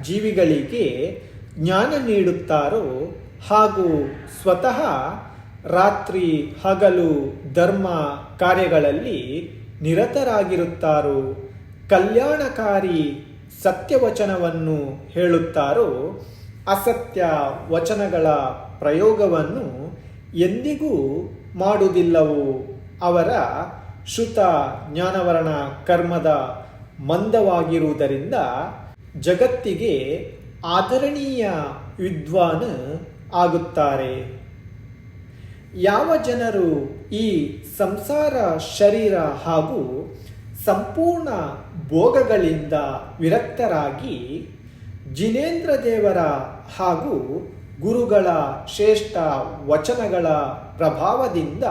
ಜೀವಿಗಳಿಗೆ ಜ್ಞಾನ ನೀಡುತ್ತಾರೋ ಹಾಗೂ ಸ್ವತಃ ರಾತ್ರಿ ಹಗಲು ಧರ್ಮ ಕಾರ್ಯಗಳಲ್ಲಿ ನಿರತರಾಗಿರುತ್ತಾರೋ, ಕಲ್ಯಾಣಕಾರಿ ಸತ್ಯವಚನವನ್ನು ಹೇಳುತ್ತಾರೋ, ಅಸತ್ಯ ವಚನಗಳ ಪ್ರಯೋಗವನ್ನು ಎಂದಿಗೂ ಮಾಡುವುದಿಲ್ಲವೋ ಅವರ ಶ್ರುತ ಜ್ಞಾನವರ್ಣ ಕರ್ಮದ ಮಂದವಾಗಿರುವುದರಿಂದ ಜಗತ್ತಿಗೆ ಆದರಣೀಯ ವಿದ್ವಾನ್ ಆಗುತ್ತಾರೆ. ಯಾವ ಜನರು ಈ ಸಂಸಾರ ಶರೀರ ಹಾಗೂ ಸಂಪೂರ್ಣ ಭೋಗಗಳಿಂದ ವಿರಕ್ತರಾಗಿ ಜಿನೇಂದ್ರ ದೇವರ ಹಾಗೂ ಗುರುಗಳ ಶ್ರೇಷ್ಠ ವಚನಗಳ ಪ್ರಭಾವದಿಂದ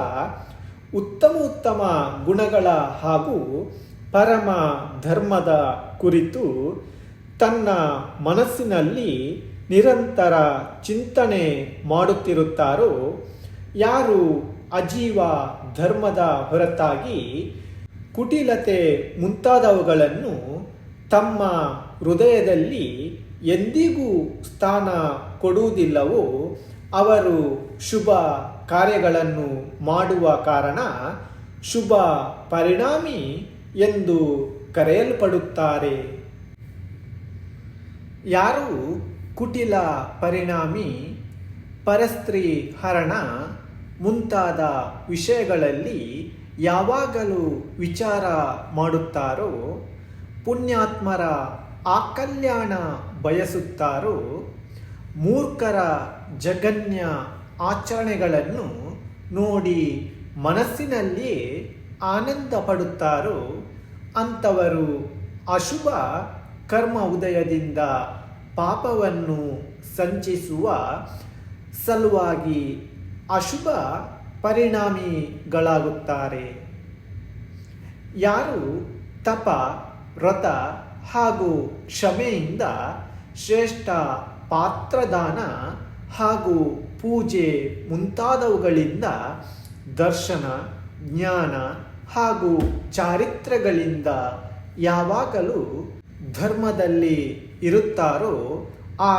ಉತ್ತಮ ಗುಣಗಳ ಹಾಗೂ ಪರಮ ಧರ್ಮದ ಕುರಿತು ತನ್ನ ಮನಸ್ಸಿನಲ್ಲಿ ನಿರಂತರ ಚಿಂತನೆ ಮಾಡುತ್ತಿರುತ್ತಾರೋ, ಯಾರು ಅಜೀವ ಧರ್ಮದ ಹೊರತಾಗಿ ಕುಟಿಲತೆ ಮುಂತಾದವುಗಳನ್ನು ತಮ್ಮ ಹೃದಯದಲ್ಲಿ ಎಂದಿಗೂ ಸ್ಥಾನ ಕೊಡುವುದಿಲ್ಲವೋ ಅವರು ಶುಭ ಕಾರ್ಯಗಳನ್ನು ಮಾಡುವ ಕಾರಣ ಶುಭ ಪರಿಣಾಮಿ ಎಂದು ಕರೆಯಲ್ಪಡುತ್ತಾರೆ. ಯಾರು ಕುಟಿಲ ಪರಿಣಾಮಿ, ಪರಸ್ತ್ರೀ ಹರಣ ಮುಂತಾದ ವಿಷಯಗಳಲ್ಲಿ ಯಾವಾಗಲೂ ವಿಚಾರ ಮಾಡುತ್ತಾರೋ, ಪುಣ್ಯಾತ್ಮರ ಆಕಲ್ಯಾಣ ಬಯಸುತ್ತಾರೋ, ಮೂರ್ಖರ ಜಗನ್ಯ ಆಚರಣೆಗಳನ್ನು ನೋಡಿ ಮನಸ್ಸಿನಲ್ಲಿಯೇ ಆನಂದ ಪಡುತ್ತಾರೋ ಅಂಥವರು ಅಶುಭ ಕರ್ಮ ಉದಯದಿಂದ ಪಾಪವನ್ನು ಸಂಚಿಸುವ ಸಲುವಾಗಿ ಅಶುಭ ಪರಿಣಾಮಿಗಳಾಗುತ್ತಾರೆ. ಯಾರು ತಪ, ವ್ರತ ಹಾಗೂ ಕ್ಷಮೆಯಿಂದ ಶ್ರೇಷ್ಠ ಪಾತ್ರದಾನ ಹಾಗೂ ಪೂಜೆ ಮುಂತಾದವುಗಳಿಂದ ದರ್ಶನ, ಜ್ಞಾನ ಹಾಗೂ ಚಾರಿತ್ರ್ಯಗಳಿಂದ ಯಾವಾಗಲೂ ಧರ್ಮದಲ್ಲಿ ಇರುತ್ತಾರೋ ಆ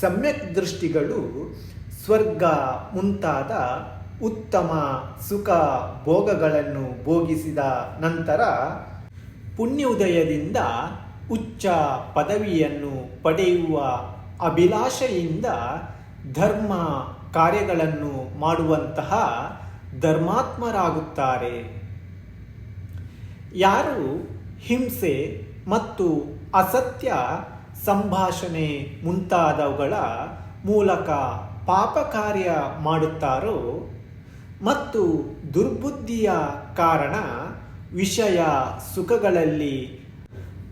ಸಮ್ಯಕ್ ದೃಷ್ಟಿಗಳು ಸ್ವರ್ಗ ಮುಂತಾದ ಉತ್ತಮ ಸುಖ ಭೋಗಗಳನ್ನು ಭೋಗಿಸಿದ ನಂತರ ಪುಣ್ಯೋದಯದಿಂದ ಉಚ್ಚ ಪದವಿಯನ್ನು ಪಡೆಯುವ ಅಭಿಲಾಷೆಯಿಂದ ಧರ್ಮ ಕಾರ್ಯಗಳನ್ನು ಮಾಡುವಂತಹ ಧರ್ಮಾತ್ಮರಾಗುತ್ತಾರೆ. ಯಾರು ಹಿಂಸೆ ಮತ್ತು ಅಸತ್ಯ ಸಂಭಾಷಣೆ ಮುಂತಾದವುಗಳ ಮೂಲಕ ಪಾಪ ಕಾರ್ಯ ಮಾಡುತ್ತಾರೋ ಮತ್ತು ದುರ್ಬುದ್ಧಿಯ ಕಾರಣ ವಿಷಯ ಸುಖಗಳಲ್ಲಿ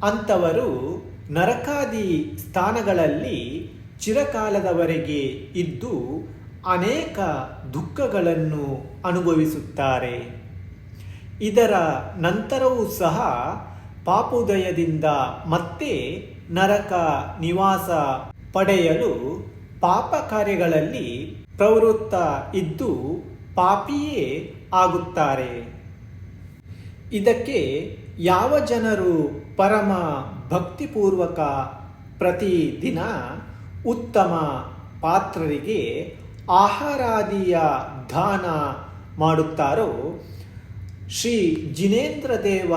ಅಂಥವರು ನರಕಾದಿ ಸ್ಥಾನಗಳಲ್ಲಿ ಚಿರಕಾಲದವರೆಗೆ ಇದ್ದು ಅನೇಕ ದುಃಖಗಳನ್ನು ಅನುಭವಿಸುತ್ತಾರೆ. ಇದರ ನಂತರವೂ ಸಹ ಪಾಪೋದಯದಿಂದ ಮತ್ತೆ ನರಕ ನಿವಾಸ ಪಡೆಯಲು ಪಾಪ ಕಾರ್ಯಗಳಲ್ಲಿ ಪ್ರವೃತ್ತ ಇದ್ದು ಪಾಪಿಯೇ ಆಗುತ್ತಾರೆ. ಇದಕ್ಕೆ ಯಾವ ಜನರು ಪರಮ ಭಕ್ತಿಪೂರ್ವಕ ಪ್ರತಿದಿನ ಉತ್ತಮ ಪಾತ್ರರಿಗೆ ಆಹಾರಾದಿಯ ದಾನ ಮಾಡುತ್ತಾರೋ, ಶ್ರೀ ಜಿನೇಂದ್ರ ದೇವ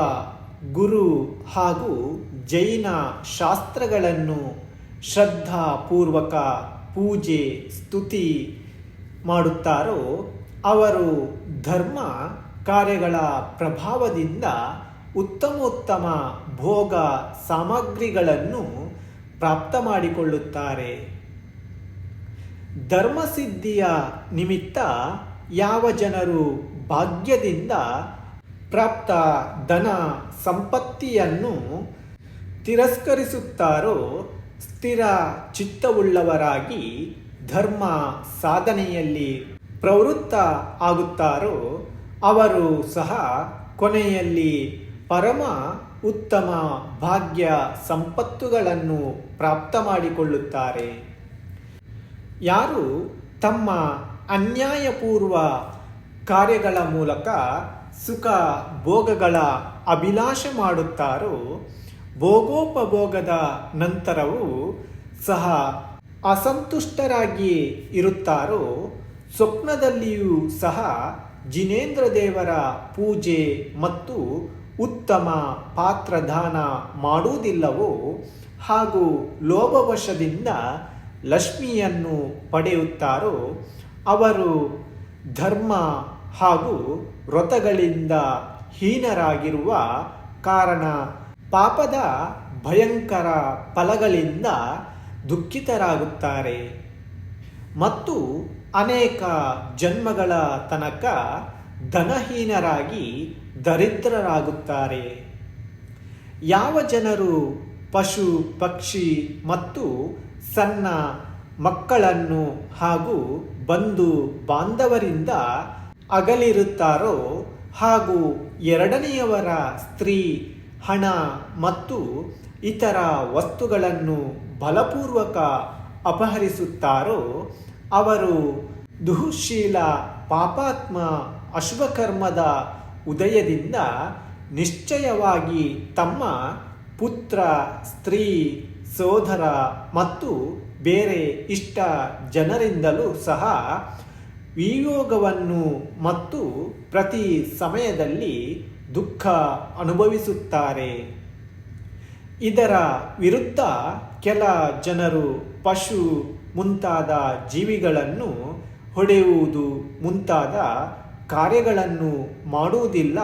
ಗುರು ಹಾಗೂ ಜೈನ ಶಾಸ್ತ್ರಗಳನ್ನು ಶ್ರದ್ಧಾಪೂರ್ವಕ ಪೂಜೆ ಸ್ತುತಿ ಮಾಡುತ್ತಾರೋ ಅವರು ಧರ್ಮ ಕಾರ್ಯಗಳ ಪ್ರಭಾವದಿಂದ ಉತ್ತಮೋತ್ತಮ ಭೋಗ ಸಾಮಗ್ರಿಗಳನ್ನು ಪ್ರಾಪ್ತ ಮಾಡಿಕೊಳ್ಳುತ್ತಾರೆ. ಧರ್ಮಸಿದ್ಧಿಯ ನಿಮಿತ್ತ ಯಾವ ಜನರು ಭಾಗ್ಯದಿಂದ ಪ್ರಾಪ್ತ ಧನ ಸಂಪತ್ತಿಯನ್ನು ತಿರಸ್ಕರಿಸುತ್ತಾರೋ, ಸ್ಥಿರ ಚಿತ್ತವುಳ್ಳವರಾಗಿ ಧರ್ಮ ಸಾಧನೆಯಲ್ಲಿ ಪ್ರವೃತ್ತ ಆಗುತ್ತಾರೋ ಅವರು ಸಹ ಕೊನೆಯಲ್ಲಿ ಪರಮ ಉತ್ತಮ ಭಾಗ್ಯ ಸಂಪತ್ತುಗಳನ್ನು ಪ್ರಾಪ್ತ ಮಾಡಿಕೊಳ್ಳುತ್ತಾರೆ. ಯಾರು ತಮ್ಮ ಅನ್ಯಾಯಪೂರ್ವ ಕಾರ್ಯಗಳ ಮೂಲಕ ಸುಖ ಭೋಗಗಳ ಅಭಿಲಾಷೆ ಮಾಡುತ್ತಾರೋ, ಭೋಗೋಪಭೋಗದ ನಂತರವೂ ಸಹ ಅಸಂತುಷ್ಟರಾಗಿ ಇರುತ್ತಾರೋ, ಸ್ವಪ್ನದಲ್ಲಿಯೂ ಸಹ ಜಿನೇಂದ್ರ ದೇವರ ಪೂಜೆ ಮತ್ತು ಉತ್ತಮ ಪಾತ್ರದಾನ ಮಾಡುವುದಿಲ್ಲವೋ ಹಾಗೂ ಲೋಭವಶದಿಂದ ಲಕ್ಷ್ಮಿಯನ್ನು ಪಡೆಯುತ್ತಾರೋ ಅವರು ಧರ್ಮ ಹಾಗೂ ವ್ರತಗಳಿಂದ ಹೀನರಾಗಿರುವ ಕಾರಣ ಪಾಪದ ಭಯಂಕರ ಫಲಗಳಿಂದ ದುಃಖಿತರಾಗುತ್ತಾರೆ ಮತ್ತು ಅನೇಕ ಜನ್ಮಗಳ ತನಕ ಧನಹೀನರಾಗಿ ದರಿದ್ರರಾಗುತ್ತಾರೆ. ಯಾವ ಜನರು ಪಶು ಪಕ್ಷಿ ಮತ್ತು ಸಣ್ಣ ಮಕ್ಕಳನ್ನು ಹಾಗೂ ಬಂಧು ಬಾಂಧವರಿಂದ ಅಗಲಿರುತ್ತಾರೋ ಹಾಗೂ ಎರಡನೆಯವರ ಸ್ತ್ರೀ, ಹಣ ಮತ್ತು ಇತರ ವಸ್ತುಗಳನ್ನು ಬಲಪೂರ್ವಕ ಅಪಹರಿಸುತ್ತಾರೋ ಅವರು ದುಃಶೀಲ ಪಾಪಾತ್ಮ ಅಶುಭಕರ್ಮದ ಉದಯದಿಂದ ನಿಶ್ಚಯವಾಗಿ ತಮ್ಮ ಪುತ್ರ, ಸ್ತ್ರೀ, ಸೋದರ ಮತ್ತು ಬೇರೆ ಇಷ್ಟ ಜನರಿಂದಲೂ ಸಹ ವಿಯೋಗವನ್ನು ಮತ್ತು ಪ್ರತಿ ಸಮಯದಲ್ಲಿ ದುಃಖ ಅನುಭವಿಸುತ್ತಾರೆ. ಇದರ ವಿರುದ್ಧ ಕೆಲ ಜನರು ಪಶು ಮುಂತಾದ ಜೀವಿಗಳನ್ನು ಹೊಡೆಯುವುದು ಮುಂತಾದ ಕಾರ್ಯಗಳನ್ನು ಮಾಡುವುದಿಲ್ಲ.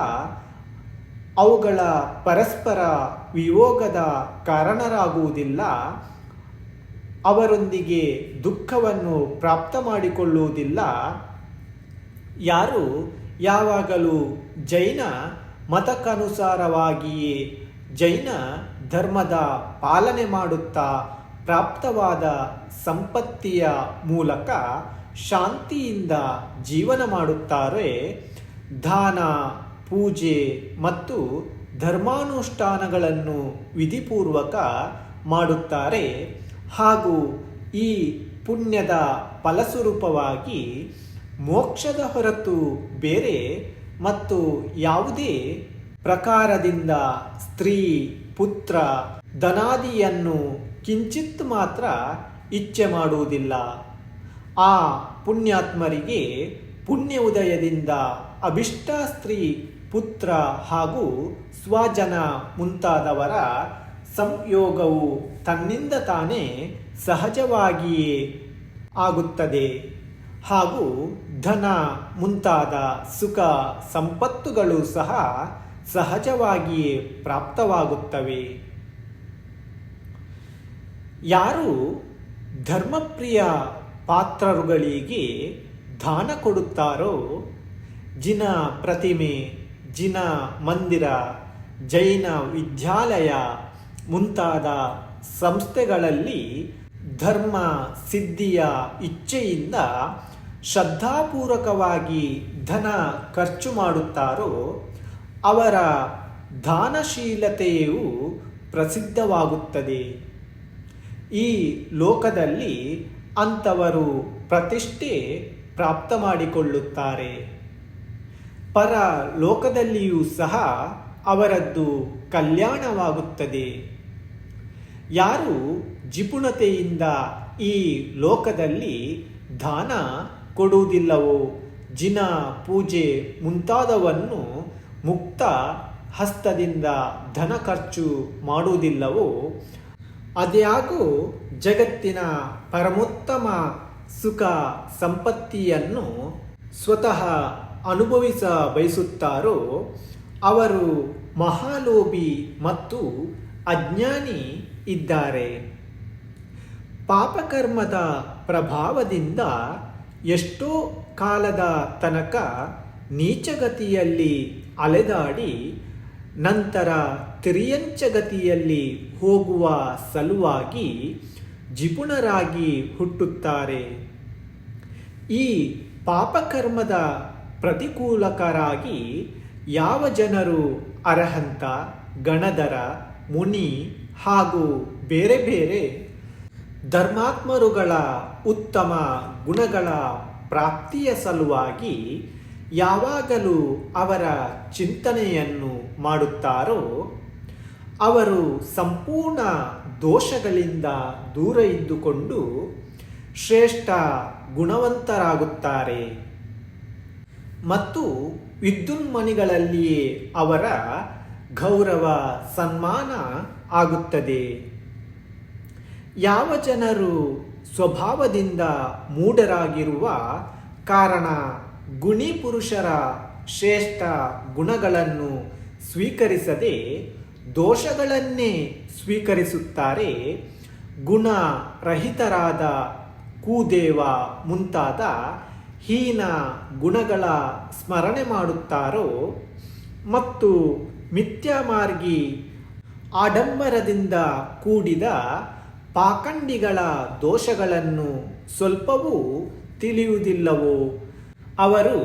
ಅವುಗಳ ಪರಸ್ಪರ ವಿಯೋಗದ ಕಾರಣರಾಗುವುದಿಲ್ಲ. ಅವರೊಂದಿಗೆ ದುಃಖವನ್ನು ಪ್ರಾಪ್ತ ಮಾಡಿಕೊಳ್ಳುವುದಿಲ್ಲ. ಯಾರು ಯಾವಾಗಲೂ ಜೈನ ಮತಕ್ಕನುಸಾರವಾಗಿಯೇ ಜೈನ ಧರ್ಮದ ಪಾಲನೆ ಮಾಡುತ್ತಾ ಪ್ರಾಪ್ತವಾದ ಸಂಪತ್ತಿಯ ಮೂಲಕ ಶಾಂತಿಯಿಂದ ಜೀವನ ಮಾಡುತ್ತಾರೆ, ದಾನ, ಪೂಜೆ ಮತ್ತು ಧರ್ಮಾನುಷ್ಠಾನಗಳನ್ನು ವಿಧಿಪೂರ್ವಕ ಮಾಡುತ್ತಾರೆ ಹಾಗೂ ಈ ಪುಣ್ಯದ ಫಲಸ್ವರೂಪವಾಗಿ ಮೋಕ್ಷದ ಹೊರತು ಬೇರೆ ಮತ್ತು ಯಾವುದೇ ಪ್ರಕಾರದಿಂದ ಸ್ತ್ರೀ, ಪುತ್ರ, ಧನಾದಿಯನ್ನು ಕಿಂಚಿತ್ ಮಾತ್ರ ಇಚ್ಛೆ ಮಾಡುವುದಿಲ್ಲ. ಆ ಪುಣ್ಯಾತ್ಮರಿಗೆ ಪುಣ್ಯ ಉದಯದಿಂದ ಅಭಿಷ್ಟ ಸ್ತ್ರೀ ಪುತ್ರ ಹಾಗೂ ಸ್ವಜನ ಮುಂತಾದವರ ಸಂಯೋಗವು ತನ್ನಿಂದ ತಾನೇ ಸಹಜವಾಗಿಯೇ ಆಗುತ್ತದೆ ಹಾಗೂ ಧನ ಮುಂತಾದ ಸುಖ ಸಂಪತ್ತುಗಳು ಸಹ ಸಹಜವಾಗಿಯೇ ಪ್ರಾಪ್ತವಾಗುತ್ತವೆ. ಯಾರು ಧರ್ಮಪ್ರಿಯ ಪಾತ್ರರುಗಳಿಗೆ ದಾನ ಕೊಡುತ್ತಾರೋ, ಜಿನ ಪ್ರತಿಮೆ, ಜಿನ ಮಂದಿರ, ಜೈನ ವಿದ್ಯಾಲಯ ಮುಂತಾದ ಸಂಸ್ಥೆಗಳಲ್ಲಿ ಧರ್ಮ ಸಿದ್ಧಿಯ ಇಚ್ಛೆಯಿಂದ ಶ್ರದ್ಧಾಪೂರ್ವಕವಾಗಿ ಧನ ಖರ್ಚು ಮಾಡುತ್ತಾರೋ ಅವರ ದಾನಶೀಲತೆಯು ಪ್ರಸಿದ್ಧವಾಗುತ್ತದೆ. ಈ ಲೋಕದಲ್ಲಿ ಅಂಥವರು ಪ್ರತಿಷ್ಠೆ ಪ್ರಾಪ್ತ ಮಾಡಿಕೊಳ್ಳುತ್ತಾರೆ. ಪರ ಲೋಕದಲ್ಲಿಯೂ ಸಹ ಅವರದ್ದು ಕಲ್ಯಾಣವಾಗುತ್ತದೆ. ಯಾರು ಜಿಪುಣತೆಯಿಂದ ಈ ಲೋಕದಲ್ಲಿ ದಾನ ಕೊಡುವುದಿಲ್ಲವೋ, ಜಿನ ಪೂಜೆ ಮುಂತಾದವನ್ನು ಮುಕ್ತ ಹಸ್ತದಿಂದ ಧನ ಖರ್ಚು ಮಾಡುವುದಿಲ್ಲವೋ, ಅದ್ಯಾಗೂ ಜಗತ್ತಿನ ಪರಮೋತ್ತಮ ಸುಖ ಸಂಪತ್ತಿಯನ್ನು ಸ್ವತಃ ಅನುಭವಿಸ ಬಯಸುತ್ತಾರೋ ಅವರು ಮಹಾಲೋಭಿ ಮತ್ತು ಅಜ್ಞಾನಿ ಇದ್ದಾರೆ. ಪಾಪಕರ್ಮದ ಪ್ರಭಾವದಿಂದ ಎಷ್ಟೋ ಕಾಲದ ತನಕ ನೀಚಗತಿಯಲ್ಲಿ ಅಲೆದಾಡಿ ನಂತರ ತಿರ್ಯಂಚಗತಿಯಲ್ಲಿ ಹೋಗುವ ಸಲುವಾಗಿ ಜಿಪುಣರಾಗಿ ಹುಟ್ಟುತ್ತಾರೆ. ಈ ಪಾಪಕರ್ಮದ ಪ್ರತಿಕೂಲಕರಾಗಿ ಯಾವ ಜನರು ಅರಹಂತ, ಗಣಧರ, ಮುನಿ ಹಾಗೂ ಬೇರೆ ಬೇರೆ ಧರ್ಮಾತ್ಮರುಗಳ ಉತ್ತಮ ಗುಣಗಳ ಪ್ರಾಪ್ತಿಯ ಸಲುವಾಗಿ ಯಾವಾಗಲೂ ಅವರ ಚಿಂತನೆಯನ್ನು ಮಾಡುತ್ತಾರೋ ಅವರು ಸಂಪೂರ್ಣ ದೋಷಗಳಿಂದ ದೂರ ಇದ್ದುಕೊಂಡು ಶ್ರೇಷ್ಠ ಗುಣವಂತರಾಗುತ್ತಾರೆ ಮತ್ತು ವಿದ್ಯುನ್ಮಣಿಗಳಲ್ಲಿಯೇ ಅವರ ಗೌರವ ಸನ್ಮಾನ ಆಗುತ್ತದೆ. ಯಾವ ಜನರು ಸ್ವಭಾವದಿಂದ ಮೂಢರಾಗಿರುವ ಕಾರಣ ಗುಣಿ ಪುರುಷರ ಶ್ರೇಷ್ಠ ಗುಣಗಳನ್ನು ಸ್ವೀಕರಿಸದೆ ದೋಷಗಳನ್ನೇ ಸ್ವೀಕರಿಸುತ್ತಾರೆ, ಗುಣರಹಿತರಾದ ಕೂದೇವ ಮುಂತಾದ ಹೀನ ಗುಣಗಳ ಸ್ಮರಣೆ ಮಾಡುತ್ತಾರೋ ಮತ್ತು ಮಿಥ್ಯಾಮಾರ್ಗಿ ಆಡಂಬರದಿಂದ ಕೂಡಿದ ಪಾಖಂಡಿಗಳ ದೋಷಗಳನ್ನು ಸ್ವಲ್ಪವೂ ತಿಳಿಯುವುದಿಲ್ಲವೋ ಅವರು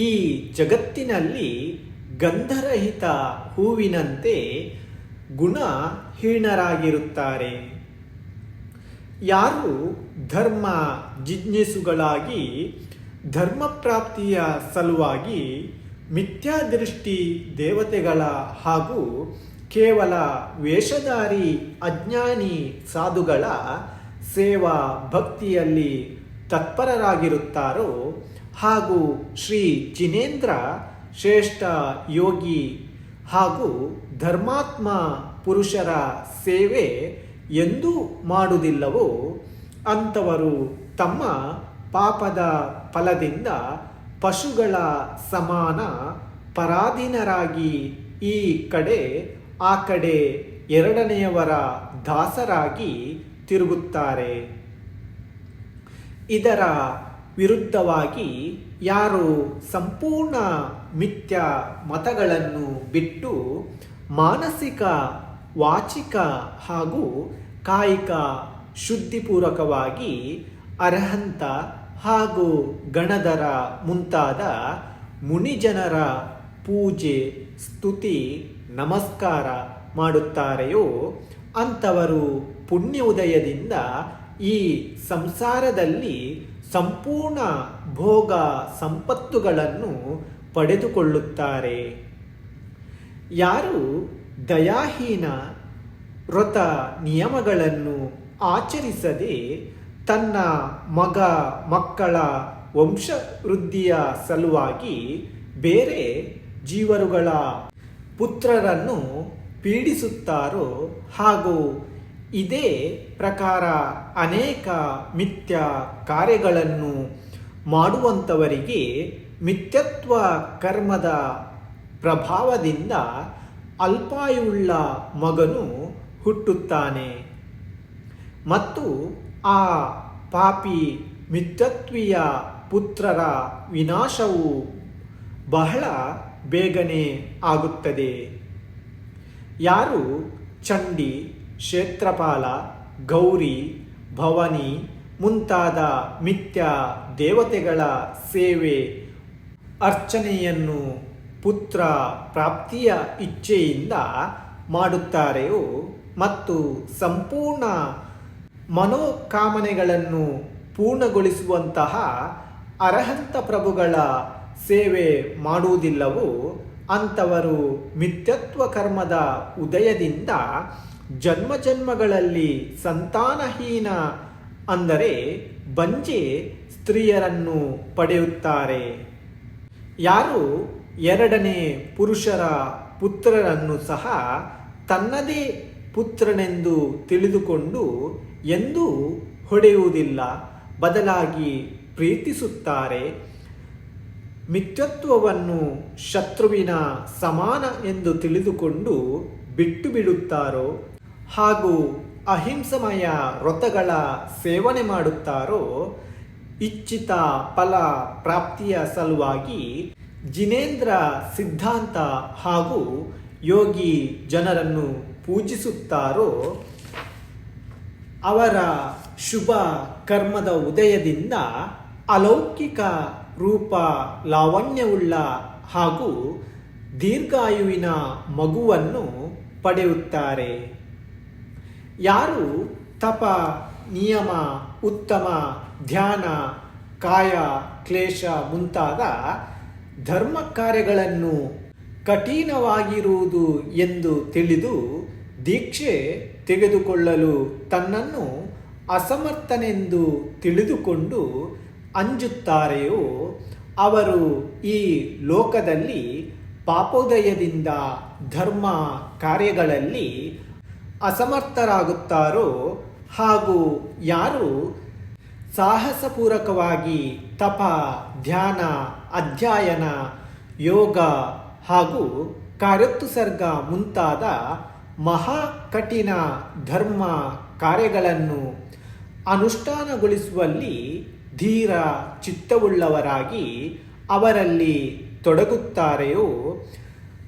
ಈ ಜಗತ್ತಿನಲ್ಲಿ ಗಂಧರಹಿತ ಹೂವಿನಂತೆ ಗುಣಹೀನರಾಗಿರುತ್ತಾರೆ. ಯಾರು ಧರ್ಮ ಜಿಜ್ಞಾಸುಗಳಾಗಿ ಧರ್ಮಪ್ರಾಪ್ತಿಯ ಸಲುವಾಗಿ ಮಿಥ್ಯಾದೃಷ್ಟಿ ದೇವತೆಗಳ ಹಾಗೂ ಕೇವಲ ವೇಷಧಾರಿ ಅಜ್ಞಾನಿ ಸಾಧುಗಳ ಸೇವಾ ಭಕ್ತಿಯಲ್ಲಿ ತತ್ಪರರಾಗಿರುತ್ತಾರೋ ಹಾಗೂ ಶ್ರೀ ಜಿನೇಂದ್ರ ಶ್ರೇಷ್ಠ ಯೋಗಿ ಹಾಗೂ ಧರ್ಮಾತ್ಮ ಪುರುಷರ ಸೇವೆ ಎಂದೂ ಮಾಡುವುದಿಲ್ಲವೋ ಅಂಥವರು ತಮ್ಮ ಪಾಪದ ಫಲದಿಂದ ಪಶುಗಳ ಸಮಾನ ಪರಾಧೀನರಾಗಿ ಈ ಕಡೆ ಆ ಕಡೆ ಎರಡನೆಯವರ ದಾಸರಾಗಿ ತಿರುಗುತ್ತಾರೆ. ಇದರ ವಿರುದ್ಧವಾಗಿ ಯಾರು ಸಂಪೂರ್ಣ ಮಿಥ್ಯಾ ಮತಗಳನ್ನು ಬಿಟ್ಟು ಮಾನಸಿಕ, ವಾಚಿಕ ಹಾಗೂ ಕಾಯಿಕ ಶುದ್ಧಿಪೂರ್ವಕವಾಗಿ ಅರಹಂತ ಹಾಗೂ ಗಣಧರ ಮುಂತಾದ ಮುನಿಜನರ ಪೂಜೆ, ಸ್ತುತಿ, ನಮಸ್ಕಾರ ಮಾಡುತ್ತಾರೆಯೋ ಅಂಥವರು ಪುಣ್ಯ ಉದಯದಿಂದ ಈ ಸಂಸಾರದಲ್ಲಿ ಸಂಪೂರ್ಣ ಭೋಗ ಸಂಪತ್ತುಗಳನ್ನು ಪಡೆದುಕೊಳ್ಳುತ್ತಾರೆ. ಯಾರು ದಯಾಹೀನ ವ್ರತ ನಿಯಮಗಳನ್ನು ಆಚರಿಸದೆ ತನ್ನ ಮಗ ಮಕ್ಕಳ ವಂಶವೃದ್ಧಿಯ ಸಲುವಾಗಿ ಬೇರೆ ಜೀವರುಗಳ ಪುತ್ರರನ್ನು ಪೀಡಿಸುತ್ತಾರೋ ಹಾಗೂ ಇದೇ ಪ್ರಕಾರ ಅನೇಕ ಮಿಥ್ಯ ಕಾರ್ಯಗಳನ್ನು ಮಾಡುವಂಥವರಿಗೆ ಮಿಥ್ಯತ್ವ ಕರ್ಮದ ಪ್ರಭಾವದಿಂದ ಅಲ್ಪಾಯುವುಳ್ಳ ಮಗನು ಹುಟ್ಟುತ್ತಾನೆ ಮತ್ತು ಆ ಪಾಪಿ ಮಿಥ್ಯತ್ವೀಯ ಪುತ್ರರ ವಿನಾಶವು ಬಹಳ ಬೇಗನೆ ಆಗುತ್ತದೆ. ಯಾರು ಚಂಡಿ, ಕ್ಷೇತ್ರಪಾಲ, ಗೌರಿ, ಭವಾನಿ ಮುಂತಾದ ಮಿಥ್ಯ ದೇವತೆಗಳ ಸೇವೆ ಅರ್ಚನೆಯನ್ನು ಪುತ್ರ ಪ್ರಾಪ್ತಿಯ ಇಚ್ಛೆಯಿಂದ ಮಾಡುತ್ತಾರೆಯೋ ಮತ್ತು ಸಂಪೂರ್ಣ ಮನೋಕಾಮನೆಗಳನ್ನು ಪೂರ್ಣಗೊಳಿಸುವಂತಹ ಅರ್ಹಂತ ಪ್ರಭುಗಳ ಸೇವೆ ಮಾಡುವುದಿಲ್ಲವೋ ಅಂಥವರು ಮಿಥ್ಯತ್ವ ಕರ್ಮದ ಉದಯದಿಂದ ಜನ್ಮಗಳಲ್ಲಿ ಸಂತಾನಹೀನ ಅಂದರೆ ಬಂಜೆ ಸ್ತ್ರೀಯರನ್ನು ಪಡೆಯುತ್ತಾರೆ. ಯಾರು ಎರಡನೇ ಪುರುಷರ ಪುತ್ರರನ್ನು ಸಹ ತನ್ನದೇ ಪುತ್ರನೆಂದು ತಿಳಿದುಕೊಂಡು ಎಂದೂ ಹೊಡೆಯುವುದಿಲ್ಲ, ಬದಲಾಗಿ ಪ್ರೀತಿಸುತ್ತಾರೆ, ಮಿಥ್ಯತ್ವವನ್ನು ಶತ್ರುವಿನ ಸಮಾನ ಎಂದು ತಿಳಿದುಕೊಂಡು ಬಿಟ್ಟು ಬಿಡುತ್ತಾರೋ ಹಾಗೂ ಅಹಿಂಸಮಯ ವ್ರತಗಳ ಸೇವನೆ ಮಾಡುತ್ತಾರೋ ಇಚ್ಛಿತ ಫಲ ಪ್ರಾಪ್ತಿಯ ಸಲುವಾಗಿ ಜಿನೇಂದ್ರ ಸಿದ್ಧಾಂತ ಹಾಗೂ ಯೋಗಿ ಜನರನ್ನು ಪೂಜಿಸುತ್ತಾರೋ ಅವರ ಶುಭ ಕರ್ಮದ ಉದಯದಿಂದ ಅಲೌಕಿಕ ರೂಪ ಲಾವಣ್ಯವುಳ್ಳ ಹಾಗೂ ದೀರ್ಘಾಯುವಿನ ಮಗುವನ್ನು ಪಡೆಯುತ್ತಾರೆ. ಯಾರು ತಪ, ನಿಯಮ, ಉತ್ತಮ ಧ್ಯಾನ, ಕಾಯ ಕ್ಲೇಶ ಮುಂತಾದ ಧರ್ಮ ಕಾರ್ಯಗಳನ್ನು ಕಠಿಣವಾಗಿರುವುದು ಎಂದು ತಿಳಿದು ದೀಕ್ಷೆ ತೆಗೆದುಕೊಳ್ಳಲು ತನ್ನನ್ನು ಅಸಮರ್ಥನೆಂದು ತಿಳಿದುಕೊಂಡು ಅಂಜುತ್ತಾರೆಯೋ ಅವರು ಈ ಲೋಕದಲ್ಲಿ ಪಾಪೋದಯದಿಂದ ಧರ್ಮ ಕಾರ್ಯಗಳಲ್ಲಿ ಅಸಮರ್ಥರಾಗುತ್ತಾರೋ ಹಾಗೂ ಯಾರು ಸಾಹಸಪೂರ್ವಕವಾಗಿ ತಪ, ಧ್ಯಾನ, ಅಧ್ಯಯನ, ಯೋಗ ಹಾಗೂ ಕಾರ್ಯೋತ್ಸರ್ಗ ಮುಂತಾದ ಮಹಾ ಕಠಿಣ ಧರ್ಮ ಕಾರ್ಯಗಳನ್ನು ಅನುಷ್ಠಾನಗೊಳಿಸುವಲ್ಲಿ ಧೀರ ಚಿತ್ತವುಳ್ಳವರಾಗಿ ಅವರಲ್ಲಿ ತೊಡಗುತ್ತಾರೆಯೋ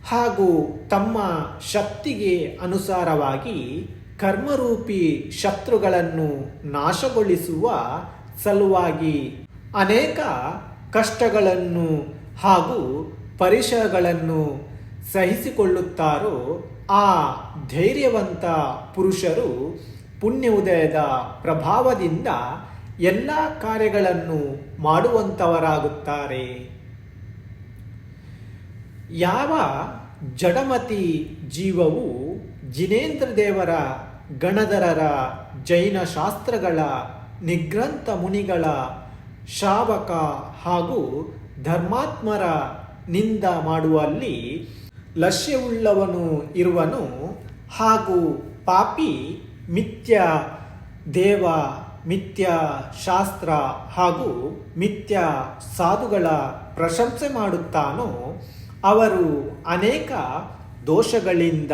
ಹಾಗೂ ತಮ್ಮ ಶಕ್ತಿಗೆ ಅನುಸಾರವಾಗಿ ಕರ್ಮರೂಪಿ ಶತ್ರುಗಳನ್ನು ನಾಶಗೊಳಿಸುವ ಸಲುವಾಗಿ ಅನೇಕ ಕಷ್ಟಗಳನ್ನು ಹಾಗೂ ಪರಿಸರಗಳನ್ನು ಸಹಿಸಿಕೊಳ್ಳುತ್ತಾರೋ ಆ ಧೈರ್ಯವಂತ ಪುರುಷರು ಪುಣ್ಯ ಉದಯದ ಪ್ರಭಾವದಿಂದ ಎಲ್ಲ ಕಾರ್ಯಗಳನ್ನು ಮಾಡುವಂಥವರಾಗುತ್ತಾರೆ. ಯಾವ ಜಡಮತಿ ಜೀವವು ಜಿನೇಂದ್ರ ದೇವರ ಗಣಧರರ ಜೈನ ಶಾಸ್ತ್ರಗಳ ನಿಗ್ರಂಥ ಮುನಿಗಳ ಶ್ರಾವಕ ಹಾಗೂ ಧರ್ಮಾತ್ಮರ ನಿಂದ ಮಾಡುವಲ್ಲಿ ಲಕ್ಷ್ಯವುಳ್ಳವನು ಇರುವನು ಹಾಗೂ ಪಾಪಿ ಮಿಥ್ಯ ದೇವ, ಮಿಥ್ಯ ಶಾಸ್ತ್ರ ಹಾಗೂ ಮಿಥ್ಯ ಸಾಧುಗಳ ಪ್ರಶಂಸೆ ಮಾಡುತ್ತಾನೋ ಅವರು ಅನೇಕ ದೋಷಗಳಿಂದ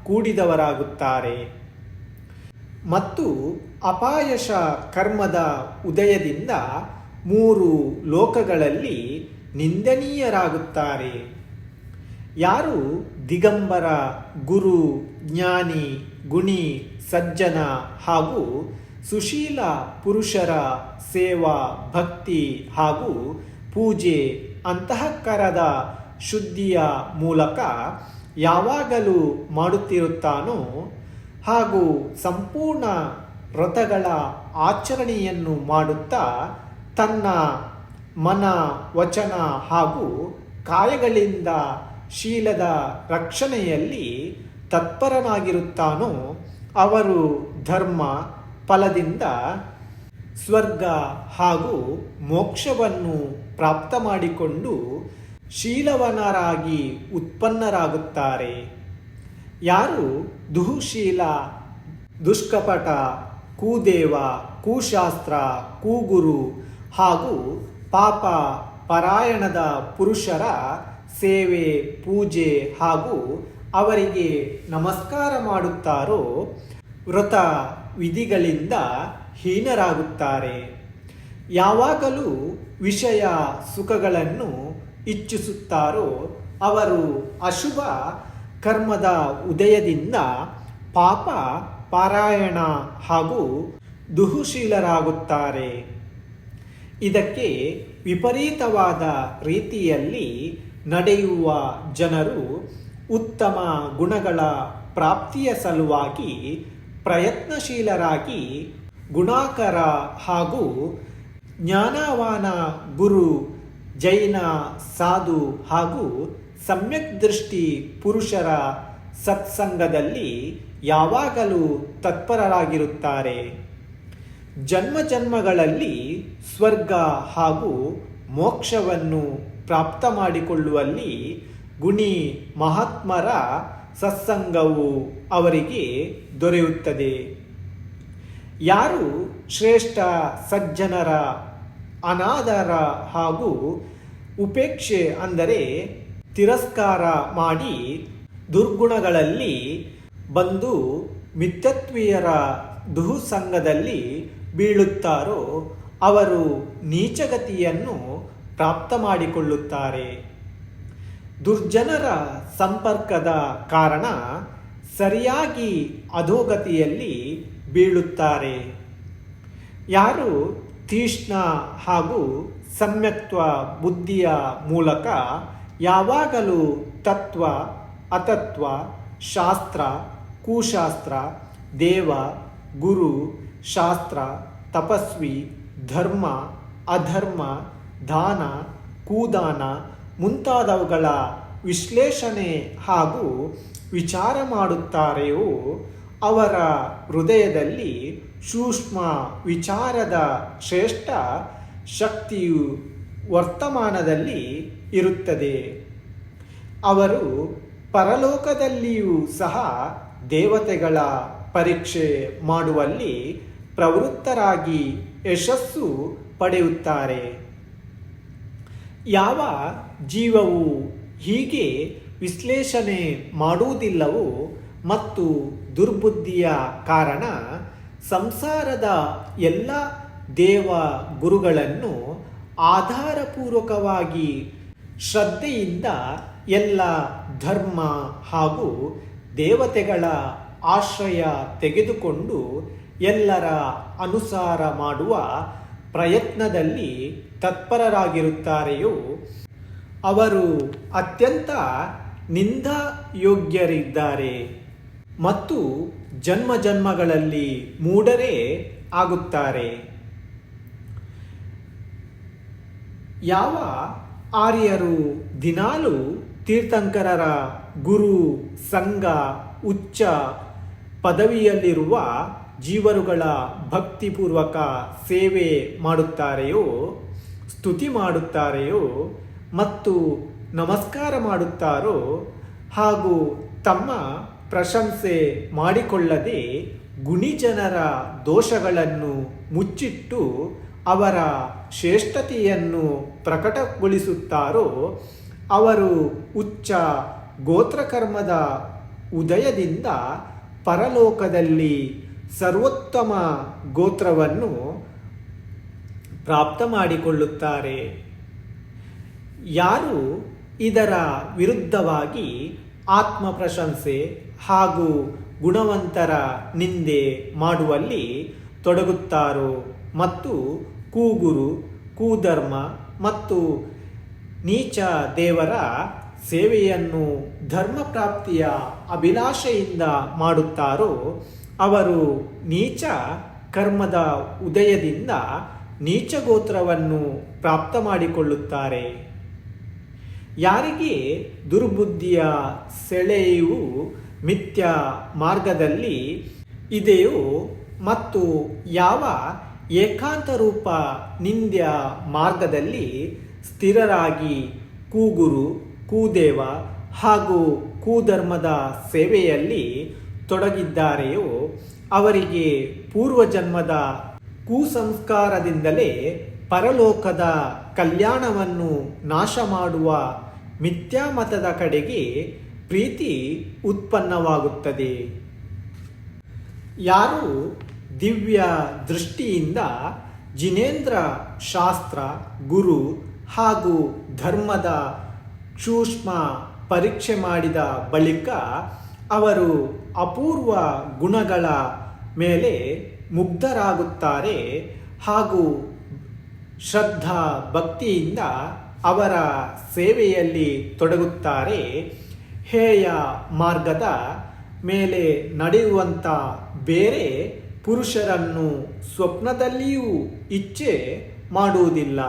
ಕೂಡಿದವರಾಗುತ್ತಾರೆ ಮತ್ತು ಅಪಾಯಶ ಕರ್ಮದ ಉದಯದಿಂದ 3 ಲೋಕಗಳಲ್ಲಿ ನಿಂದನೀಯರಾಗುತ್ತಾರೆ. ಯಾರು ದಿಗಂಬರ, ಗುರು, ಜ್ಞಾನಿ, ಗುಣಿ, ಸಜ್ಜನ ಹಾಗೂ ಸುಶೀಲ ಪುರುಷರ ಸೇವಾ, ಭಕ್ತಿ ಹಾಗೂ ಪೂಜೆ ಅಂತಃಕರದ ಶುದ್ಧಿಯ ಮೂಲಕ ಯಾವಾಗಲೂ ಮಾಡುತ್ತಿರುತ್ತಾನೋ ಹಾಗೂ ಸಂಪೂರ್ಣ ವ್ರತಗಳ ಆಚರಣೆಯನ್ನು ಮಾಡುತ್ತಾ ತನ್ನ ಮನ, ವಚನ ಹಾಗೂ ಕಾಯಗಳಿಂದ ಶೀಲದ ರಕ್ಷಣೆಯಲ್ಲಿ ತತ್ಪರನಾಗಿರುತ್ತಾನೋ ಅವರು ಧರ್ಮ ಫಲದಿಂದ ಸ್ವರ್ಗ ಹಾಗೂ ಮೋಕ್ಷವನ್ನು ಪ್ರಾಪ್ತ ಮಾಡಿಕೊಂಡು ಶೀಲವನರಾಗಿ ಉತ್ಪನ್ನರಾಗುತ್ತಾರೆ. ಯಾರು ದುಃಶೀಲ, ದುಷ್ಕಪಟ, ಕುದೇವ, ಕುಶಾಸ್ತ್ರ, ಕುಗುರು ಹಾಗೂ ಪಾಪ ಪರಾಯಣದ ಪುರುಷರ ಸೇವೆ, ಪೂಜೆ ಹಾಗೂ ಅವರಿಗೆ ನಮಸ್ಕಾರ ಮಾಡುತ್ತಾರೋ ವ್ರತ ವಿಧಿಗಳಿಂದ ಹೀನರಾಗುತ್ತಾರೆ. ಯಾವಾಗಲೂ ವಿಷಯ ಸುಖಗಳನ್ನು ಇಚ್ಛಿಸುತ್ತಾರೋ ಅವರು ಅಶುಭ ಕರ್ಮದ ಉದಯದಿಂದ ಪಾಪ ಪಾರಾಯಣ ಹಾಗೂ ದುಃಶೀಲರಾಗುತ್ತಾರೆ. ಇದಕ್ಕೆ ವಿಪರೀತವಾದ ರೀತಿಯಲ್ಲಿ ನಡೆಯುವ ಜನರು ಉತ್ತಮ ಗುಣಗಳ ಪ್ರಾಪ್ತಿಯ ಸಲುವಾಗಿ ಪ್ರಯತ್ನಶೀಲರಾಗಿ ಗುಣಾಕರ ಹಾಗೂ ಜ್ಞಾನವಾನ ಗುರು, ಜೈನ, ಸಾಧು ಹಾಗೂ ಸಮ್ಯಕ್ ದೃಷ್ಟಿ ಪುರುಷರ ಸತ್ಸಂಗದಲ್ಲಿ ಯಾವಾಗಲೂ ತತ್ಪರರಾಗಿರುತ್ತಾರೆ. ಜನ್ಮ ಜನ್ಮಗಳಲ್ಲಿ ಸ್ವರ್ಗ ಹಾಗೂ ಮೋಕ್ಷವನ್ನು ಪ್ರಾಪ್ತ ಮಾಡಿಕೊಳ್ಳುವಲ್ಲಿ ಗುಣಿ ಮಹಾತ್ಮರ ಸತ್ಸಂಗವು ಅವರಿಗೆ ದೊರೆಯುತ್ತದೆ. ಯಾರು ಶ್ರೇಷ್ಠ ಸಜ್ಜನರ ಅನಾದರ ಹಾಗೂ ಉಪೇಕ್ಷೆ ಅಂದರೆ ತಿರಸ್ಕಾರ ಮಾಡಿ ದುರ್ಗುಣಗಳಲ್ಲಿ ಬಂದು ಮಿಥ್ಯತ್ವೀಯರ ದುಃಸಂಗದಲ್ಲಿ ಬೀಳುತ್ತಾರೋ ಅವರು ನೀಚಗತಿಯನ್ನು ಪ್ರಾಪ್ತ ಮಾಡಿಕೊಳ್ಳುತ್ತಾರೆ. ದುರ್ಜನರ ಸಂಪರ್ಕದ ಕಾರಣ ಸರಿಯಾಗಿ ಅಧೋಗತಿಯಲ್ಲಿ ಬೀಳುತ್ತಾರೆ. ಯಾರು ತೀಕ್ಷ್ಣ ಹಾಗೂ ಸಮ್ಯಕ್ತ್ವ ಬುದ್ಧಿಯ ಮೂಲಕ ಯಾವಾಗಲೂ ತತ್ವ, ಅತತ್ವ, ಶಾಸ್ತ್ರ, ಕುಶಾಸ್ತ್ರ, ದೇವ, ಗುರು, ಶಾಸ್ತ್ರ, ತಪಸ್ವಿ, ಧರ್ಮ, ಅಧರ್ಮ, ದಾನ, ಕುದಾನ ಮುಂತಾದವುಗಳ ವಿಶ್ಲೇಷಣೆ ಹಾಗೂ ವಿಚಾರ ಮಾಡುತ್ತಾರೆಯೋ ಅವರ ಹೃದಯದಲ್ಲಿ ಸೂಕ್ಷ್ಮ ವಿಚಾರದ ಶ್ರೇಷ್ಠ ಶಕ್ತಿಯು ವರ್ತಮಾನದಲ್ಲಿ ಇರುತ್ತದೆ. ಅವರು ಪರಲೋಕದಲ್ಲಿಯೂ ಸಹ ದೇವತೆಗಳ ಪರೀಕ್ಷೆ ಮಾಡುವಲ್ಲಿ ಪ್ರವೃತ್ತರಾಗಿ ಯಶಸ್ಸು ಪಡೆಯುತ್ತಾರೆ. ಯಾವ ಜೀವವು ಹೀಗೆ ವಿಶ್ಲೇಷಣೆ ಮಾಡುವುದಿಲ್ಲವೋ ಮತ್ತು ದುರ್ಬುದ್ಧಿಯ ಕಾರಣ ಸಂಸಾರದ ಎಲ್ಲ ದೇವ ಗುರುಗಳನ್ನು ಆಧಾರಪೂರ್ವಕವಾಗಿ ಶ್ರದ್ಧೆಯಿಂದ ಎಲ್ಲ ಧರ್ಮ ಹಾಗೂ ದೇವತೆಗಳ ಆಶ್ರಯ ತೆಗೆದುಕೊಂಡು ಎಲ್ಲರ ಅನುಸಾರ ಮಾಡುವ ಪ್ರಯತ್ನದಲ್ಲಿ ತತ್ಪರರಾಗಿರುತ್ತಾರೆಯೋ ಅವರು ಅತ್ಯಂತ ನಿಂದಾಯೋಗ್ಯರಿದ್ದಾರೆ ಮತ್ತು ಜನ್ಮ ಜನ್ಮಗಳಲ್ಲಿ ಮೂಢರೇ ಆಗುತ್ತಾರೆ. ಯಾವ ಆರ್ಯರು ದಿನಾಲು ತೀರ್ಥಂಕರರ ಗುರು ಸಂಘ ಉಚ್ಚ ಪದವಿಯಲ್ಲಿರುವ ಜೀವರುಗಳ ಭಕ್ತಿಪೂರ್ವಕ ಸೇವೆ ಮಾಡುತ್ತಾರೆಯೋ, ಸ್ತುತಿ ಮಾಡುತ್ತಾರೆಯೋ ಮತ್ತು ನಮಸ್ಕಾರ ಮಾಡುತ್ತಾರೋ ಹಾಗೂ ತಮ್ಮ ಪ್ರಶಂಸೆ ಮಾಡಿಕೊಳ್ಳದೆ ಗುಣಿಜನರ ದೋಷಗಳನ್ನು ಮುಚ್ಚಿಟ್ಟು ಅವರ ಶ್ರೇಷ್ಠತೆಯನ್ನು ಪ್ರಕಟಗೊಳಿಸುತ್ತಾರೋ ಅವರು ಉಚ್ಚ ಗೋತ್ರಕರ್ಮದ ಉದಯದಿಂದ ಪರಲೋಕದಲ್ಲಿ ಸರ್ವೋತ್ತಮ ಗೋತ್ರವನ್ನು ಪ್ರಾಪ್ತ ಮಾಡಿಕೊಳ್ಳುತ್ತಾರೆ. ಯಾರು ಇದರ ವಿರುದ್ಧವಾಗಿ ಆತ್ಮ ಪ್ರಶಂಸೆ ಹಾಗೂ ಗುಣವಂತರ ನಿಂದೆ ಮಾಡುವಲ್ಲಿ ತೊಡಗುತ್ತಾರೋ ಮತ್ತು ಕುಗುರು, ಕುಧರ್ಮ ಮತ್ತು ನೀಚ ದೇವರ ಸೇವೆಯನ್ನು ಧರ್ಮ ಪ್ರಾಪ್ತಿಯ ಅಭಿಲಾಷೆಯಿಂದ ಮಾಡುತ್ತಾರೋ ಅವರು ನೀಚ ಕರ್ಮದ ಉದಯದಿಂದ ನೀಚ ಗೋತ್ರವನ್ನು ಪ್ರಾಪ್ತ ಮಾಡಿಕೊಳ್ಳುತ್ತಾರೆ. ಯಾರಿಗೆ ದುರ್ಬುದ್ಧಿಯ ಸೆಳೆಯು ಮಿಥ್ಯ ಮಾರ್ಗದಲ್ಲಿ ಇದೆಯೋ ಮತ್ತು ಯಾವ ಏಕಾಂತ ರೂಪ ನಿಂದ್ಯ ಮಾರ್ಗದಲ್ಲಿ ಸ್ಥಿರರಾಗಿ ಕೂಗುರು, ಕೂದೇವ ಹಾಗೂ ಕೂಧರ್ಮದ ಸೇವೆಯಲ್ಲಿ ತೊಡಗಿದ್ದಾರೆಯೋ ಅವರಿಗೆ ಪೂರ್ವಜನ್ಮದ ಕುಸಂಸ್ಕಾರದಿಂದಲೇ ಪರಲೋಕದ ಕಲ್ಯಾಣವನ್ನು ನಾಶ ಮಾಡುವ ಮಿಥ್ಯಾಮತದ ಕಡೆಗೆ ಪ್ರೀತಿ ಉತ್ಪನ್ನವಾಗುತ್ತದೆ. ಯಾರು ದಿವ್ಯ ದೃಷ್ಟಿಯಿಂದ ಜಿನೇಂದ್ರ ಶಾಸ್ತ್ರ, ಗುರು ಹಾಗೂ ಧರ್ಮದ ಸೂಕ್ಷ್ಮ ಪರೀಕ್ಷೆ ಮಾಡಿದ ಬಳಿಕ ಅವರು ಅಪೂರ್ವ ಗುಣಗಳ ಮೇಲೆ ಮುಗ್ಧರಾಗುತ್ತಾರೆ ಹಾಗೂ ಶ್ರದ್ಧಾ ಭಕ್ತಿಯಿಂದ ಅವರ ಸೇವೆಯಲ್ಲಿ ತೊಡಗುತ್ತಾರೆ, ಹೇಯ ಮಾರ್ಗದ ಮೇಲೆ ನಡೆಯುವಂಥ ಬೇರೆ ಪುರುಷರನ್ನು ಸ್ವಪ್ನದಲ್ಲಿಯೂ ಇಚ್ಛೆ ಮಾಡುವುದಿಲ್ಲ.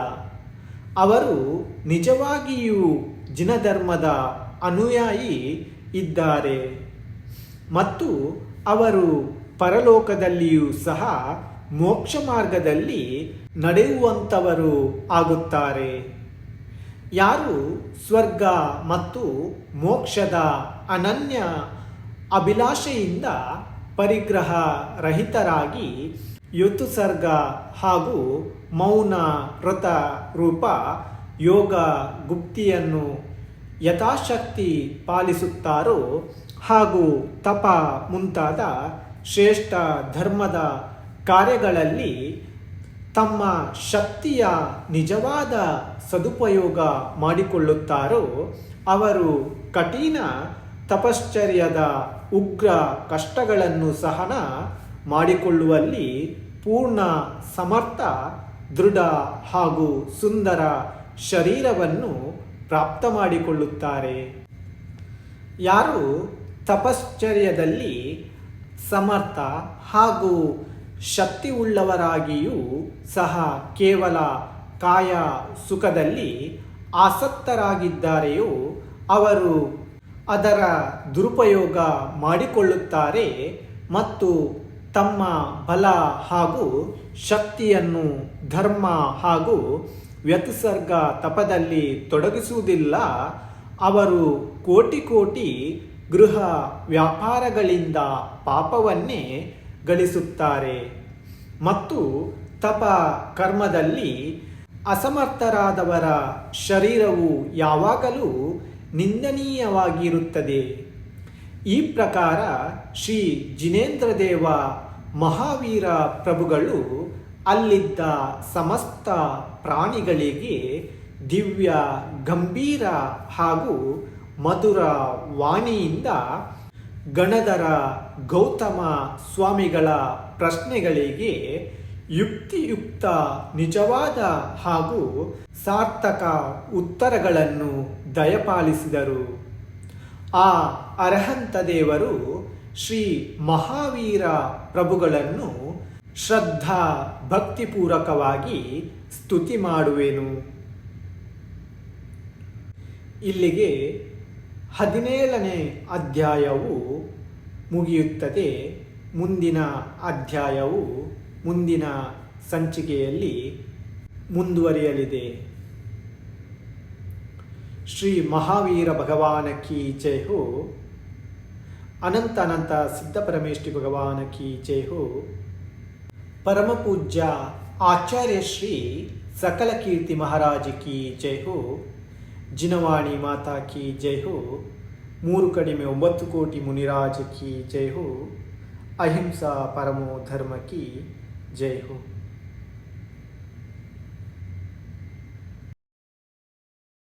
ಅವರು ನಿಜವಾಗಿಯೂ ಜಿನಧರ್ಮದ ಅನುಯಾಯಿ ಇದ್ದಾರೆ ಮತ್ತು ಅವರು ಪರಲೋಕದಲ್ಲಿಯೂ ಸಹ ಮೋಕ್ಷ ಮಾರ್ಗದಲ್ಲಿ ನಡೆಯುವಂಥವರು ಆಗುತ್ತಾರೆ. ಯಾರು ಸ್ವರ್ಗ ಮತ್ತು ಮೋಕ್ಷದ ಅನನ್ಯ ಅಭಿಲಾಷೆಯಿಂದ ಪರಿಗ್ರಹ ರಹಿತರಾಗಿ ಋತುಸರ್ಗ ಹಾಗೂ ಮೌನ ವ್ರತ ರೂಪ ಯೋಗ ಗುಪ್ತಿಯನ್ನು ಯಥಾಶಕ್ತಿ ಪಾಲಿಸುತ್ತಾರೋ ಹಾಗೂ ತಪ ಮುಂತಾದ ಶ್ರೇಷ್ಠ ಧರ್ಮದ ಕಾರ್ಯಗಳಲ್ಲಿ ತಮ್ಮ ಶಕ್ತಿಯ ನಿಜವಾದ ಸದುಪಯೋಗ ಮಾಡಿಕೊಳ್ಳುತ್ತಾರೋ ಅವರು ಕಠಿಣ ತಪಶ್ಚರ್ಯದ ಉಗ್ರ ಕಷ್ಟಗಳನ್ನು ಸಹನ ಮಾಡಿಕೊಳ್ಳುವಲ್ಲಿ ಪೂರ್ಣ ಸಮರ್ಥ, ದೃಢ ಹಾಗೂ ಸುಂದರ ಶರೀರವನ್ನು ಪ್ರಾಪ್ತ ಮಾಡಿಕೊಳ್ಳುತ್ತಾರೆ. ಯಾರು ತಪಶ್ಚರ್ಯದಲ್ಲಿ ಸಮರ್ಥ ಹಾಗೂ ಶಕ್ತಿಯುಳ್ಳವರಾಗಿಯೂ ಸಹ ಕೇವಲ ಕಾಯ ಸುಖದಲ್ಲಿ ಆಸಕ್ತರಾಗಿದ್ದಾರೆಯೋ ಅವರು ಅದರ ದುರುಪಯೋಗ ಮಾಡಿಕೊಳ್ಳುತ್ತಾರೆ ಮತ್ತು ತಮ್ಮ ಬಲ ಹಾಗೂ ಶಕ್ತಿಯನ್ನು ಧರ್ಮ ಹಾಗೂ ವ್ಯತಿಸರ್ಗ ತಪದಲ್ಲಿ ತೊಡಗಿಸುವುದಿಲ್ಲ. ಅವರು ಕೋಟಿ ಕೋಟಿ ಗೃಹ ವ್ಯಾಪಾರಗಳಿಂದ ಪಾಪವನ್ನೇ ಗಳಿಸುತ್ತಾರೆ ಮತ್ತು ತಪ ಕರ್ಮದಲ್ಲಿ ಅಸಮರ್ಥರಾದವರ ಶರೀರವು ಯಾವಾಗಲೂ ನಿಂದನೀಯವಾಗಿರುತ್ತದೆ. ಈ ಪ್ರಕಾರ ಶ್ರೀ ಜಿನೇಂದ್ರದೇವ ಮಹಾವೀರ ಪ್ರಭುಗಳು ಅಲ್ಲಿದ್ದ ಸಮಸ್ತ ಪ್ರಾಣಿಗಳಿಗೆ ದಿವ್ಯ ಗಂಭೀರ ಹಾಗೂ ಮಧುರ ವಾಣಿಯಿಂದ ಗಣಧರ ಗೌತಮ ಸ್ವಾಮಿಗಳ ಪ್ರಶ್ನೆಗಳಿಗೆ ಯುಕ್ತಿಯುಕ್ತ ನಿಜವಾದ ಹಾಗೂ ಸಾರ್ಥಕ ಉತ್ತರಗಳನ್ನು ದಯಪಾಲಿಸಿದರು. ಆ ಅರ್ಹಂತ ದೇವರು ಶ್ರೀ ಮಹಾವೀರ ಪ್ರಭುಗಳನ್ನು ಶ್ರದ್ಧಾ ಭಕ್ತಿಪೂರ್ವಕವಾಗಿ ಸ್ತುತಿ ಮಾಡುವೆನು. ಇಲ್ಲಿಗೆ 17ನೇ ಅಧ್ಯಾಯವು ಮುಗಿಯುತ್ತದೆ. ಮುಂದಿನ ಅಧ್ಯಾಯವು ಮುಂದಿನ ಸಂಚಿಕೆಯಲ್ಲಿ ಮುಂದುವರಿಯಲಿದೆ. ಶ್ರೀ ಮಹಾವೀರ ಭಗವಾನ ಕಿ ಜೈ ಹೋ. ಅನಂತ ಅನಂತ ಸಿದ್ಧ ಪರಮೇಷ್ಠಿ ಭಗವಾನ ಕಿ ಜೈ ಹೋ. ಪರಮ ಪೂಜ್ಯ ಆಚಾರ್ಯ ಶ್ರೀ ಸಕಲ ಕೀರ್ತಿ ಮಹಾರಾಜ್ ಕಿ ಜೈ ಹೋ. ಜಿನವಾಣಿ ಮಾತಾ ಕಿ ಜೈ ಹೋ. 3 ಕಡಿಮೆ 9 ಕೋಟಿ ಮುನಿರಾಜ ಕಿ ಜೈ ಹೋ. ಅಹಿಂಸಾ ಪರಮೋ ಧರ್ಮ ಕಿ ಜೈ ಹೋ.